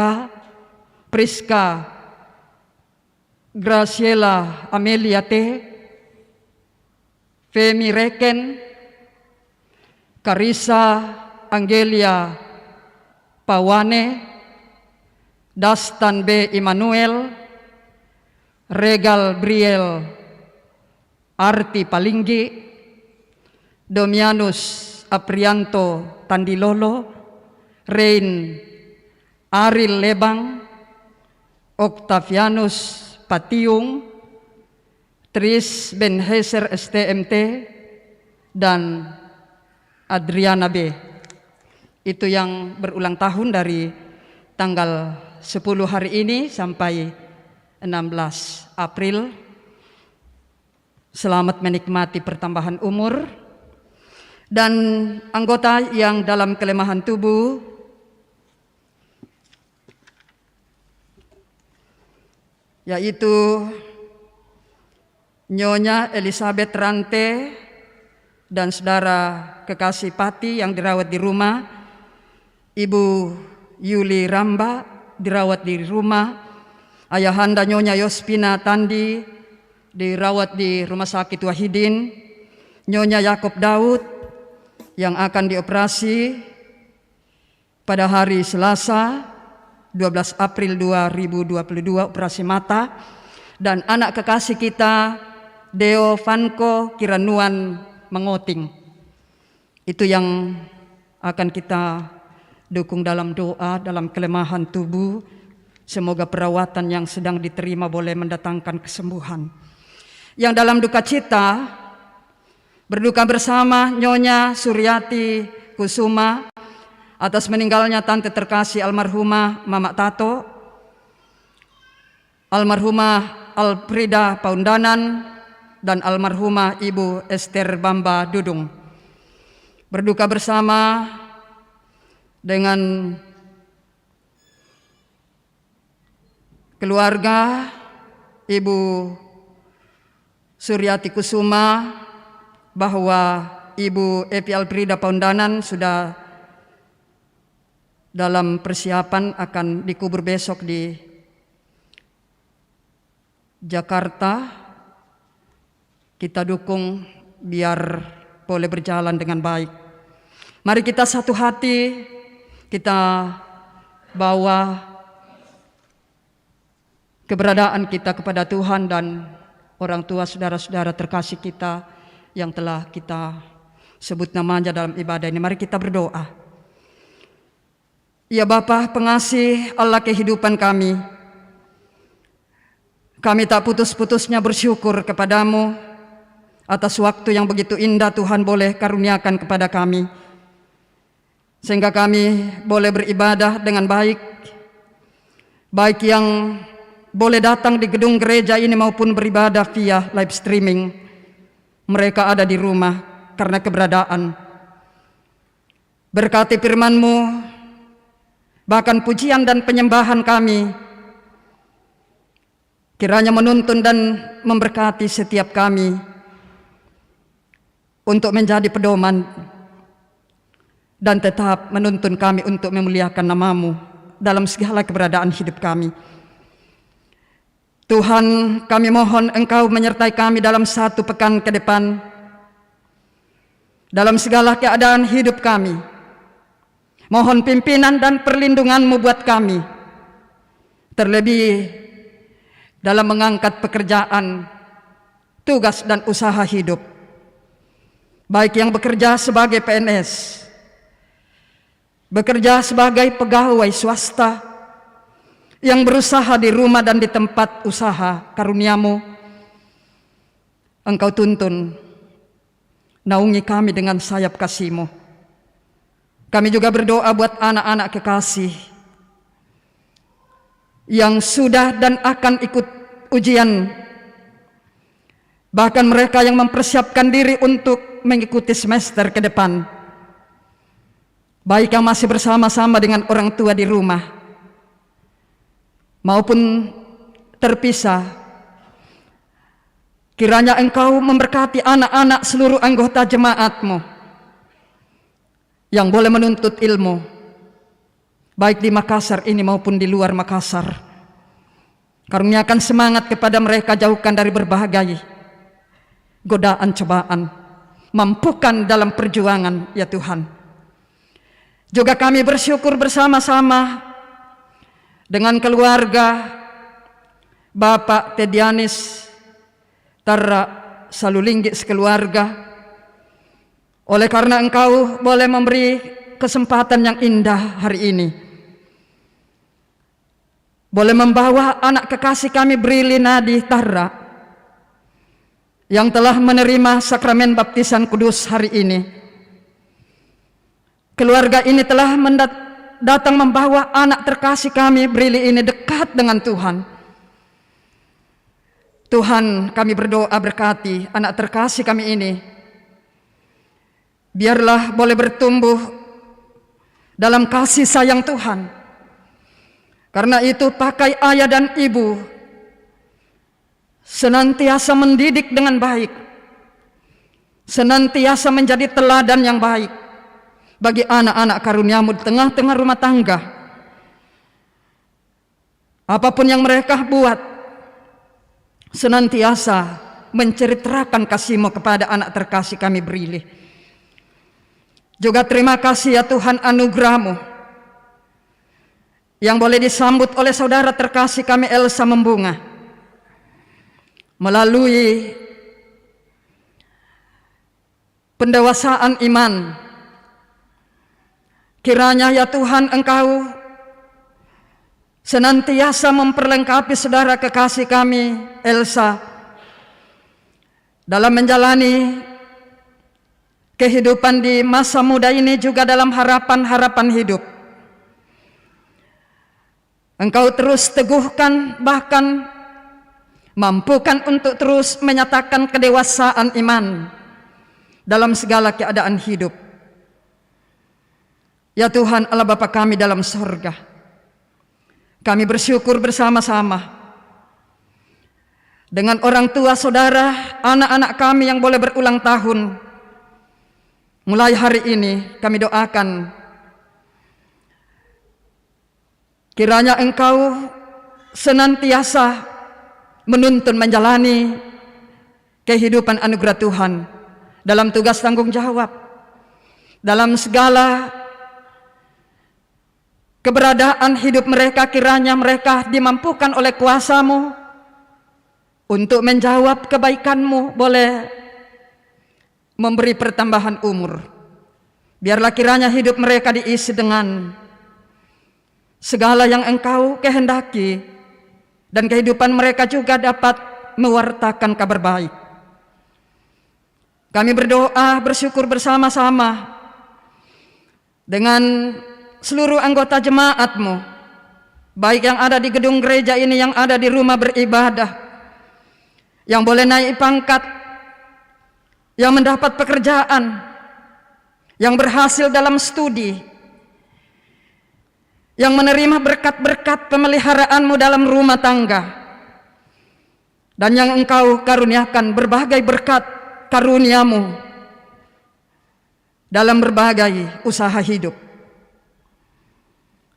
[SPEAKER 3] Priska Graciela Amelia T, Femi Reken, Karisa Angelia Pawane, Dastan B. Immanuel, Regal Briel Arti Palinggi, Domianus Aprianto Tandilolo, Rein Aril Lebang, Octavianus Patiung, Tris Benheser STMT, dan Adriana B. Itu yang berulang tahun dari tanggal 10 hari ini sampai 16 April. Selamat menikmati pertambahan umur. Dan anggota yang dalam kelemahan tubuh, yaitu Nyonya Elizabeth Rante dan saudara kekasih Pati yang dirawat di rumah, Ibu Yuli Ramba dirawat di rumah, Ayahanda Nyonya Yospina Tandi dirawat di Rumah Sakit Wahidin, Nyonya Yakob Daud yang akan dioperasi pada hari Selasa 12 April 2022 operasi mata, dan anak kekasih kita Deo Vanko Kiranuan Mengoting. Itu yang akan kita dukung dalam doa, dalam kelemahan tubuh. Semoga perawatan yang sedang diterima boleh mendatangkan kesembuhan. Yang dalam duka cita, berduka bersama Nyonya Suryati Kusuma atas meninggalnya tante terkasih almarhumah Mama Tato, almarhumah Alfrida Paundanan, dan almarhumah Ibu Esther Bamba Dudung. Berduka bersama dengan keluarga Ibu Suryati Kusuma bahwa Ibu Epi Alfrida Paundanan sudah dalam persiapan akan dikubur besok di Jakarta. Kita dukung biar boleh berjalan dengan baik. Mari kita satu hati, kita bawa keberadaan kita kepada Tuhan dan orang tua saudara-saudara terkasih kita yang telah kita sebut namanya dalam ibadah ini. Mari kita berdoa. Ya Bapa pengasih Allah kehidupan kami tak putus-putusnya bersyukur kepadamu atas waktu yang begitu indah Tuhan boleh karuniakan kepada kami, sehingga kami boleh beribadah dengan baik yang boleh datang di gedung gereja ini maupun beribadah via live streaming. Mereka ada di rumah karena keberadaan. Berkati firman-Mu, bahkan pujian dan penyembahan kami kiranya menuntun dan memberkati setiap kami untuk menjadi pedoman dan tetap menuntun kami untuk memuliakan nama-Mu dalam segala keberadaan hidup kami. Tuhan, kami mohon Engkau menyertai kami dalam satu pekan ke depan, dalam segala keadaan hidup kami. Mohon pimpinan dan perlindungan-Mu buat kami, terlebih dalam mengangkat pekerjaan, tugas dan usaha hidup, baik yang bekerja sebagai PNS, bekerja sebagai pegawai swasta, yang berusaha di rumah dan di tempat usaha. Karunia-Mu Engkau tuntun, naungi kami dengan sayap kasih-Mu. Kami juga berdoa buat anak-anak kekasih yang sudah dan akan ikut ujian, bahkan mereka yang mempersiapkan diri untuk mengikuti semester ke depan. baik yang masih bersama-sama dengan orang tua di rumah maupun terpisah. Kiranya Engkau memberkati anak-anak seluruh anggota jemaat-Mu yang boleh menuntut ilmu, baik di Makassar ini maupun di luar Makassar. Karuniakan semangat kepada mereka, jauhkan dari berbagai godaan cobaan, mampukan dalam perjuangan ya Tuhan. Juga kami bersyukur bersama-sama dengan keluarga Bapak Tedianis Tara Salulinggi sekeluarga, oleh karena Engkau boleh memberi kesempatan yang indah hari ini, boleh membawa anak kekasih kami Brili Nadi Tara yang telah menerima sakramen baptisan kudus hari ini. Keluarga ini telah datang membawa anak terkasih kami Brili ini dekat dengan Tuhan. Tuhan, kami berdoa berkati anak terkasih kami ini, biarlah boleh bertumbuh dalam kasih sayang Tuhan. Karena itu pakai ayah dan ibu senantiasa mendidik dengan baik, senantiasa menjadi teladan yang baik bagi anak-anak karunia-Mu di tengah-tengah rumah tangga. Apapun yang mereka buat, senantiasa menceritakan kasih-Mu kepada anak terkasih kami Brili. Juga terima kasih ya Tuhan anugerah-Mu yang boleh disambut oleh saudara terkasih kami Elsa Membunga melalui pendewasaan iman. Kiranya ya Tuhan Engkau senantiasa memperlengkapi saudara kekasih kami Elsa dalam menjalani kehidupan di masa muda ini, juga dalam harapan-harapan hidup. Engkau terus teguhkan, bahkan mampukan untuk terus menyatakan kedewasaan iman dalam segala keadaan hidup. Ya Tuhan Allah Bapa kami dalam surga, kami bersyukur bersama-sama dengan orang tua saudara, anak-anak kami yang boleh berulang tahun. Mulai hari ini kami doakan kiranya Engkau senantiasa menuntun menjalani kehidupan anugerah Tuhan dalam tugas tanggung jawab, dalam segala keberadaan hidup mereka. Kiranya mereka dimampukan oleh kuasa-Mu untuk menjawab kebaikan-Mu, boleh memberi pertambahan umur. Biarlah kiranya hidup mereka diisi dengan segala yang Engkau kehendaki, dan kehidupan mereka juga dapat mewartakan kabar baik. Kami berdoa bersyukur bersama-sama dengan seluruh anggota jemaat-Mu, baik yang ada di gedung gereja ini, yang ada di rumah beribadah, yang boleh naik pangkat, yang mendapat pekerjaan, yang berhasil dalam studi, yang menerima berkat-berkat pemeliharaan-Mu dalam rumah tangga, dan yang Engkau karuniakan berbagai berkat karunia-Mu dalam berbagai usaha hidup.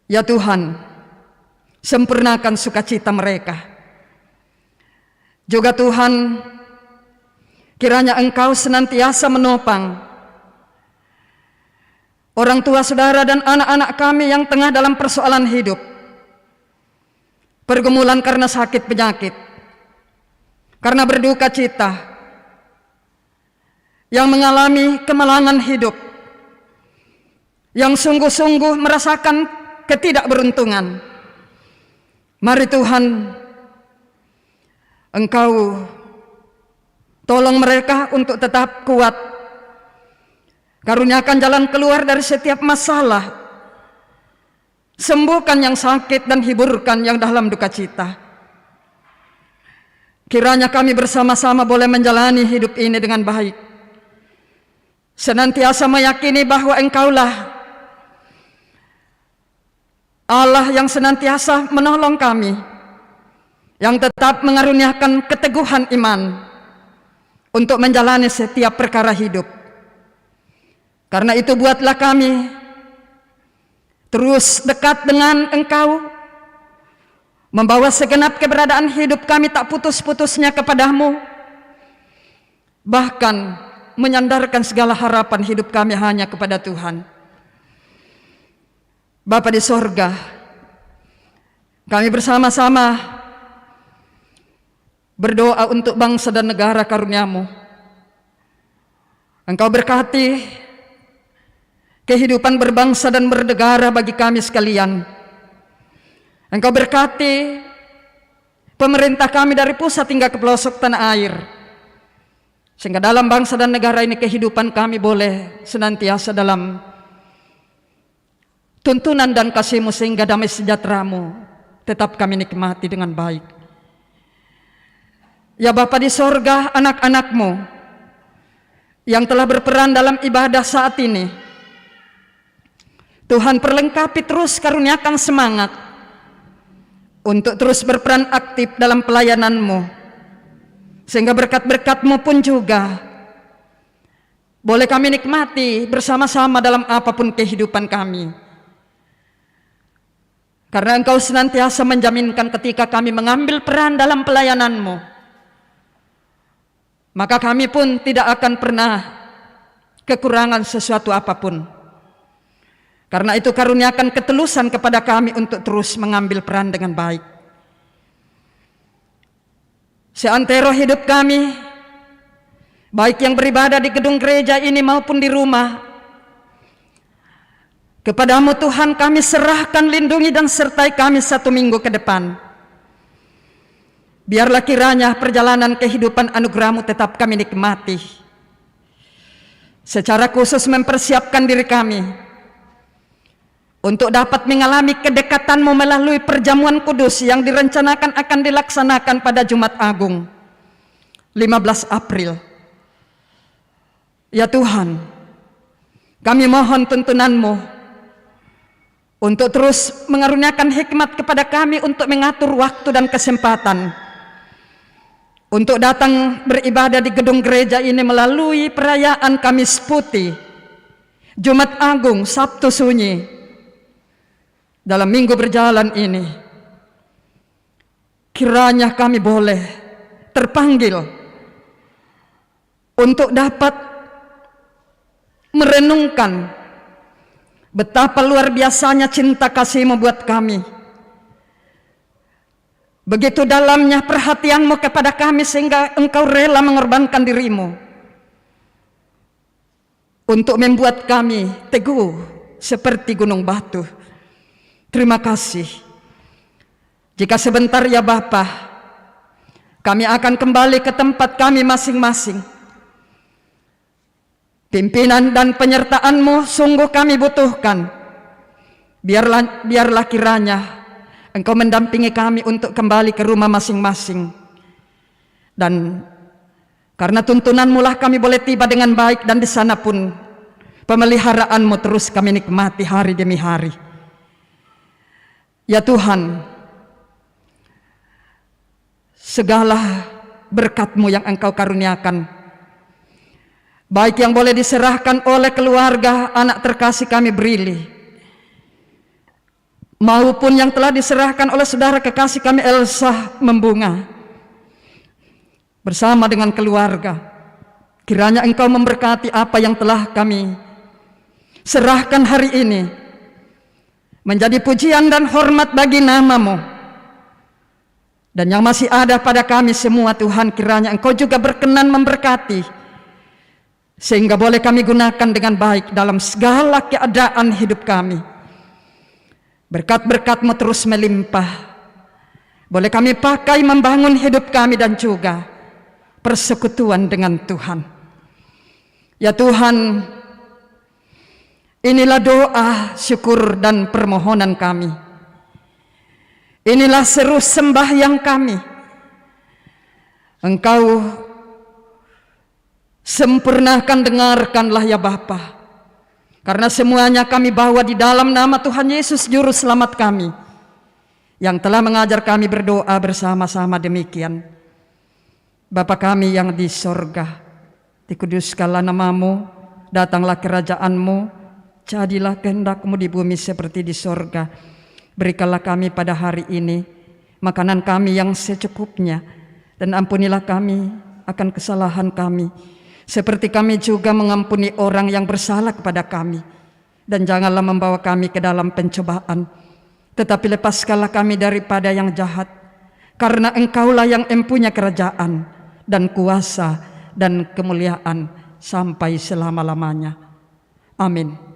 [SPEAKER 3] Ya Tuhan, sempurnakan sukacita mereka. Juga Tuhan, kiranya Engkau senantiasa menopang orang tua saudara dan anak-anak kami yang tengah dalam persoalan hidup, pergumulan karena sakit penyakit, karena berduka cita, yang mengalami kemalangan hidup, yang sungguh-sungguh merasakan ketidakberuntungan. Mari Tuhan, Engkau tolong mereka untuk tetap kuat. Karuniakan jalan keluar dari setiap masalah. Sembuhkan yang sakit dan hiburkan yang dalam duka cita. Kiranya kami bersama-sama boleh menjalani hidup ini dengan baik, senantiasa meyakini bahwa Engkaulah Allah yang senantiasa menolong kami, yang tetap mengaruniakan keteguhan iman untuk menjalani setiap perkara hidup. Karena itu buatlah kami terus dekat dengan Engkau, membawa segenap keberadaan hidup kami tak putus-putusnya kepadamu, bahkan menyandarkan segala harapan hidup kami hanya kepada Tuhan. Bapa di sorga, kami bersama-sama berdoa untuk bangsa dan negara karunia-Mu. Engkau berkati kehidupan berbangsa dan bernegara bagi kami sekalian. Engkau berkati pemerintah kami dari pusat hingga ke pelosok tanah air, sehingga dalam bangsa dan negara ini kehidupan kami boleh senantiasa dalam tuntunan dan kasih-Mu, sehingga damai sejahtera-Mu tetap kami nikmati dengan baik. Ya Bapa di sorga, anak-anak-Mu yang telah berperan dalam ibadah saat ini, Tuhan perlengkapi terus, karuniakan semangat untuk terus berperan aktif dalam pelayanan-Mu, sehingga berkat-berkat-Mu pun juga boleh kami nikmati bersama-sama dalam apapun kehidupan kami. Karena Engkau senantiasa menjaminkan ketika kami mengambil peran dalam pelayanan-Mu, maka kami pun tidak akan pernah kekurangan sesuatu apapun. Karena itu karuniakan ketulusan kepada kami untuk terus mengambil peran dengan baik. Seantero hidup kami, baik yang beribadah di gedung gereja ini maupun di rumah, kepadamu Tuhan kami serahkan, lindungi dan sertai kami 1 minggu ke depan. Biarlah kiranya perjalanan kehidupan anugerah-Mu tetap kami nikmati. Secara khusus mempersiapkan diri kami untuk dapat mengalami kedekatan-Mu melalui perjamuan kudus yang direncanakan akan dilaksanakan pada Jumat Agung 15 April. Ya Tuhan, kami mohon tuntunan-Mu untuk terus mengaruniakan hikmat kepada kami untuk mengatur waktu dan kesempatan untuk datang beribadah di gedung gereja ini melalui perayaan Kamis Putih, Jumat Agung, Sabtu Sunyi. Dalam minggu berjalan ini, kiranya kami boleh terpanggil untuk dapat merenungkan betapa luar biasanya cinta kasih-Mu buat kami. Begitu dalamnya perhatian-Mu kepada kami sehingga Engkau rela mengorbankan diri-Mu untuk membuat kami teguh seperti gunung batu. Terima kasih. Jika sebentar ya Bapa, kami akan kembali ke tempat kami masing-masing. Pimpinan dan penyertaan-Mu sungguh kami butuhkan. Biarlah kiranya Engkau mendampingi kami untuk kembali ke rumah masing-masing. Dan karena tuntunan-Mu lah kami boleh tiba dengan baik, dan di sana pun pemeliharaan-Mu terus kami nikmati hari demi hari. Ya Tuhan, segala berkat-Mu yang Engkau karuniakan, baik yang boleh diserahkan oleh keluarga anak terkasih kami Brili, maupun yang telah diserahkan oleh saudara kekasih kami Elsa Membunga bersama dengan keluarga. Kiranya Engkau memberkati apa yang telah kami serahkan hari ini, menjadi pujian dan hormat bagi nama-Mu. Dan yang masih ada pada kami semua Tuhan, kiranya Engkau juga berkenan memberkati, sehingga boleh kami gunakan dengan baik dalam segala keadaan hidup kami. Berkat-berkat-Mu terus melimpah, boleh kami pakai membangun hidup kami dan juga persekutuan dengan Tuhan. Ya Tuhan, inilah doa, syukur dan permohonan kami. Inilah seru sembahyang kami. Engkau sempurnakan, dengarkanlah ya Bapa Karena semuanya kami bawa di dalam nama Tuhan Yesus Juru Selamat kami, yang telah mengajar kami berdoa bersama-sama demikian. Bapa kami yang di sorga, dikuduskanlah namamu, datanglah kerajaanmu, jadilah kehendak-Mu di bumi seperti di sorga. Berikanlah kami pada hari ini makanan kami yang secukupnya, dan ampunilah kami akan kesalahan kami, seperti kami juga mengampuni orang yang bersalah kepada kami. Dan janganlah membawa kami ke dalam pencobaan, tetapi lepaskanlah kami daripada yang jahat. Karena Engkaulah yang empunya kerajaan dan kuasa dan kemuliaan sampai selama-lamanya. Amin.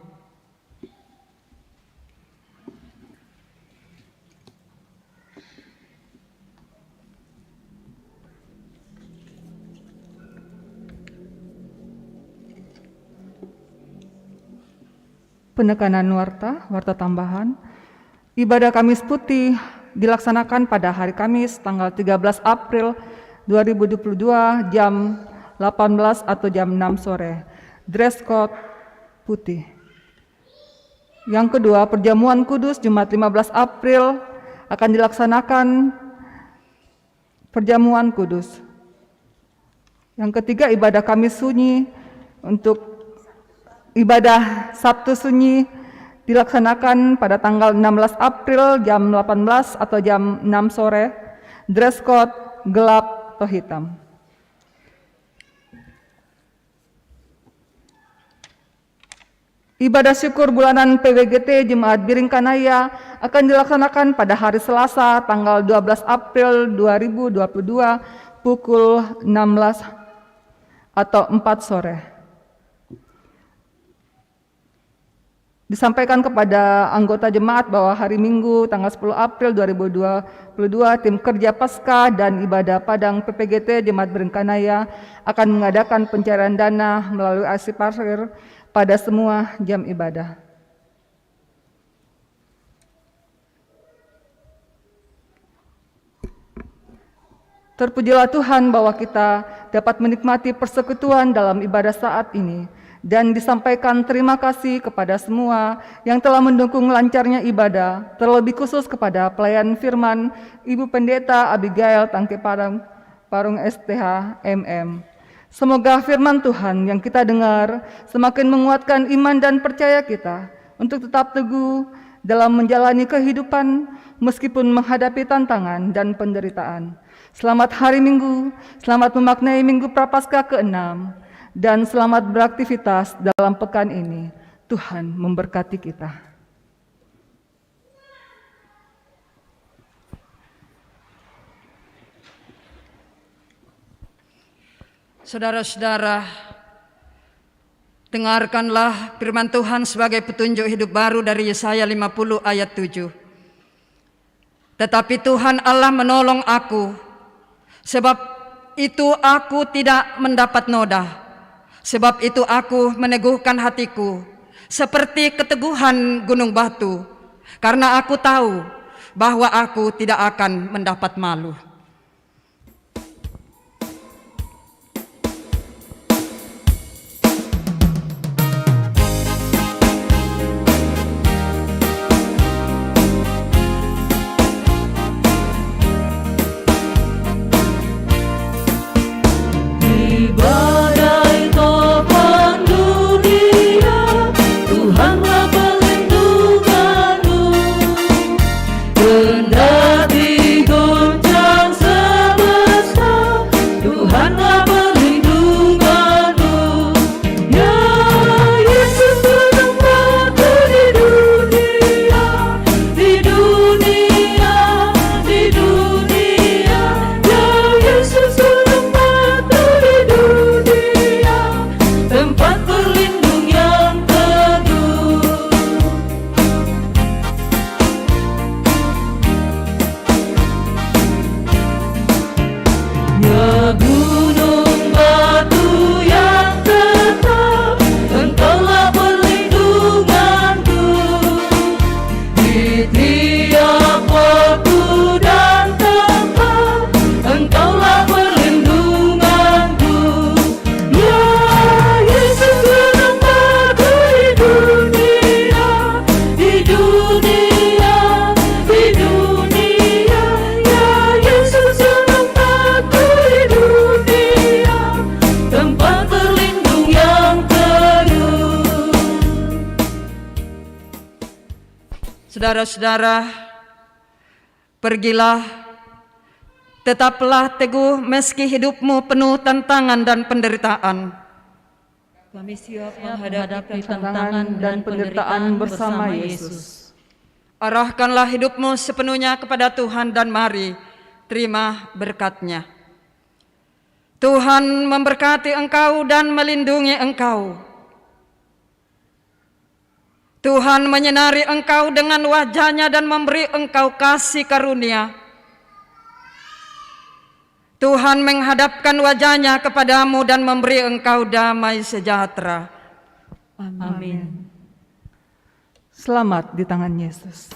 [SPEAKER 2] Penekanan warta tambahan. Ibadah Kamis Putih dilaksanakan pada hari Kamis tanggal 13 April 2022 jam 18 atau jam 6 sore. Dress code putih. Yang kedua, perjamuan kudus Jumat 15 April akan dilaksanakan perjamuan kudus. Yang ketiga, ibadah Kamis Sunyi. Untuk ibadah Sabtu Sunyi dilaksanakan pada tanggal 16 April jam 18 atau jam 6 sore. Dress code gelap atau hitam. Ibadah syukur bulanan PWGT Jemaat Biringkanaya akan dilaksanakan pada hari Selasa tanggal 12 April 2022 pukul 16 atau 4 sore. Disampaikan kepada anggota jemaat bahwa hari Minggu tanggal 10 April 2022 tim kerja Pasca dan ibadah Padang PPGT Jemaat Biringkanaya akan mengadakan pencairan dana melalui aksi parkir pada semua jam ibadah. Terpujilah Tuhan bahwa kita dapat menikmati persekutuan dalam ibadah saat ini. Dan disampaikan terima kasih kepada semua yang telah mendukung lancarnya ibadah, terlebih khusus kepada pelayan firman Ibu Pendeta Abigail Tangke Parung STH MM. Semoga firman Tuhan yang kita dengar semakin menguatkan iman dan percaya kita untuk tetap teguh dalam menjalani kehidupan meskipun menghadapi tantangan dan penderitaan. Selamat hari Minggu, selamat memaknai Minggu Prapaskah ke-6. Dan selamat beraktivitas dalam pekan ini. Tuhan memberkati kita.
[SPEAKER 3] Saudara-saudara, dengarkanlah firman Tuhan sebagai petunjuk hidup baru dari Yesaya 50 ayat 7. Tetapi Tuhan Allah menolong aku, sebab itu aku tidak mendapat noda. Sebab itu aku meneguhkan hatiku seperti keteguhan gunung batu, karena aku tahu bahwa aku tidak akan mendapat malu.
[SPEAKER 7] Kendati goncang dunia, ya Yesus yang aku di dunia, tempat berlindung yang teduh.
[SPEAKER 3] Saudara-saudara, pergilah, tetaplah teguh meski hidupmu penuh tantangan dan penderitaan.
[SPEAKER 7] Kami siap menghadapi tantangan dan penderitaan bersama Yesus.
[SPEAKER 3] Arahkanlah hidupmu sepenuhnya kepada Tuhan dan mari terima berkat-Nya. Tuhan memberkati engkau dan melindungi engkau. Tuhan menyinari engkau dengan wajah-Nya dan memberi engkau kasih karunia. Tuhan menghadapkan wajah-Nya kepadamu dan memberi engkau damai sejahtera.
[SPEAKER 7] Amin.
[SPEAKER 2] Selamat di tangan Yesus.